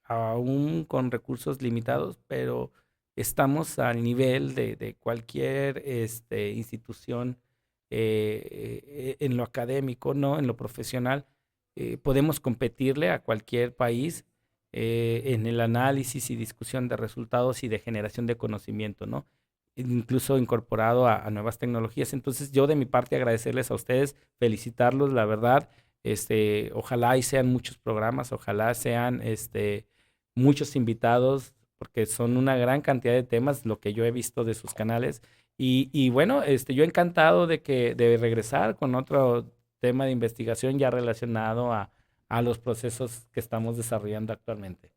aún con recursos limitados, pero estamos al nivel de cualquier institución, en lo académico, ¿no? En lo profesional. Podemos competirle a cualquier país en el análisis y discusión de resultados y de generación de conocimiento, ¿no? Incluso incorporado a nuevas tecnologías. Entonces, yo de mi parte agradecerles a ustedes, felicitarlos, la verdad. Ojalá y sean muchos programas, ojalá sean muchos invitados, porque son una gran cantidad de temas, lo que yo he visto de sus canales. Y bueno, yo encantado de regresar con otro tema de investigación ya relacionado a los procesos que estamos desarrollando actualmente.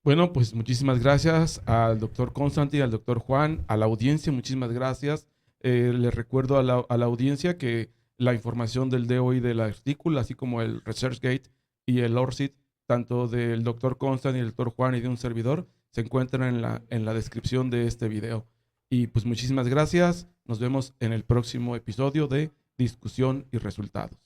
Bueno, pues muchísimas gracias al doctor Constantin, al doctor Juan, a la audiencia, muchísimas gracias. Les recuerdo a la audiencia que la información del DOI del artículo, así como el ResearchGate y el ORCID, tanto del doctor Constantin, del doctor Juan y de un servidor, se encuentran en la descripción de este video. Y pues muchísimas gracias. Nos vemos en el próximo episodio de Discusión y Resultados.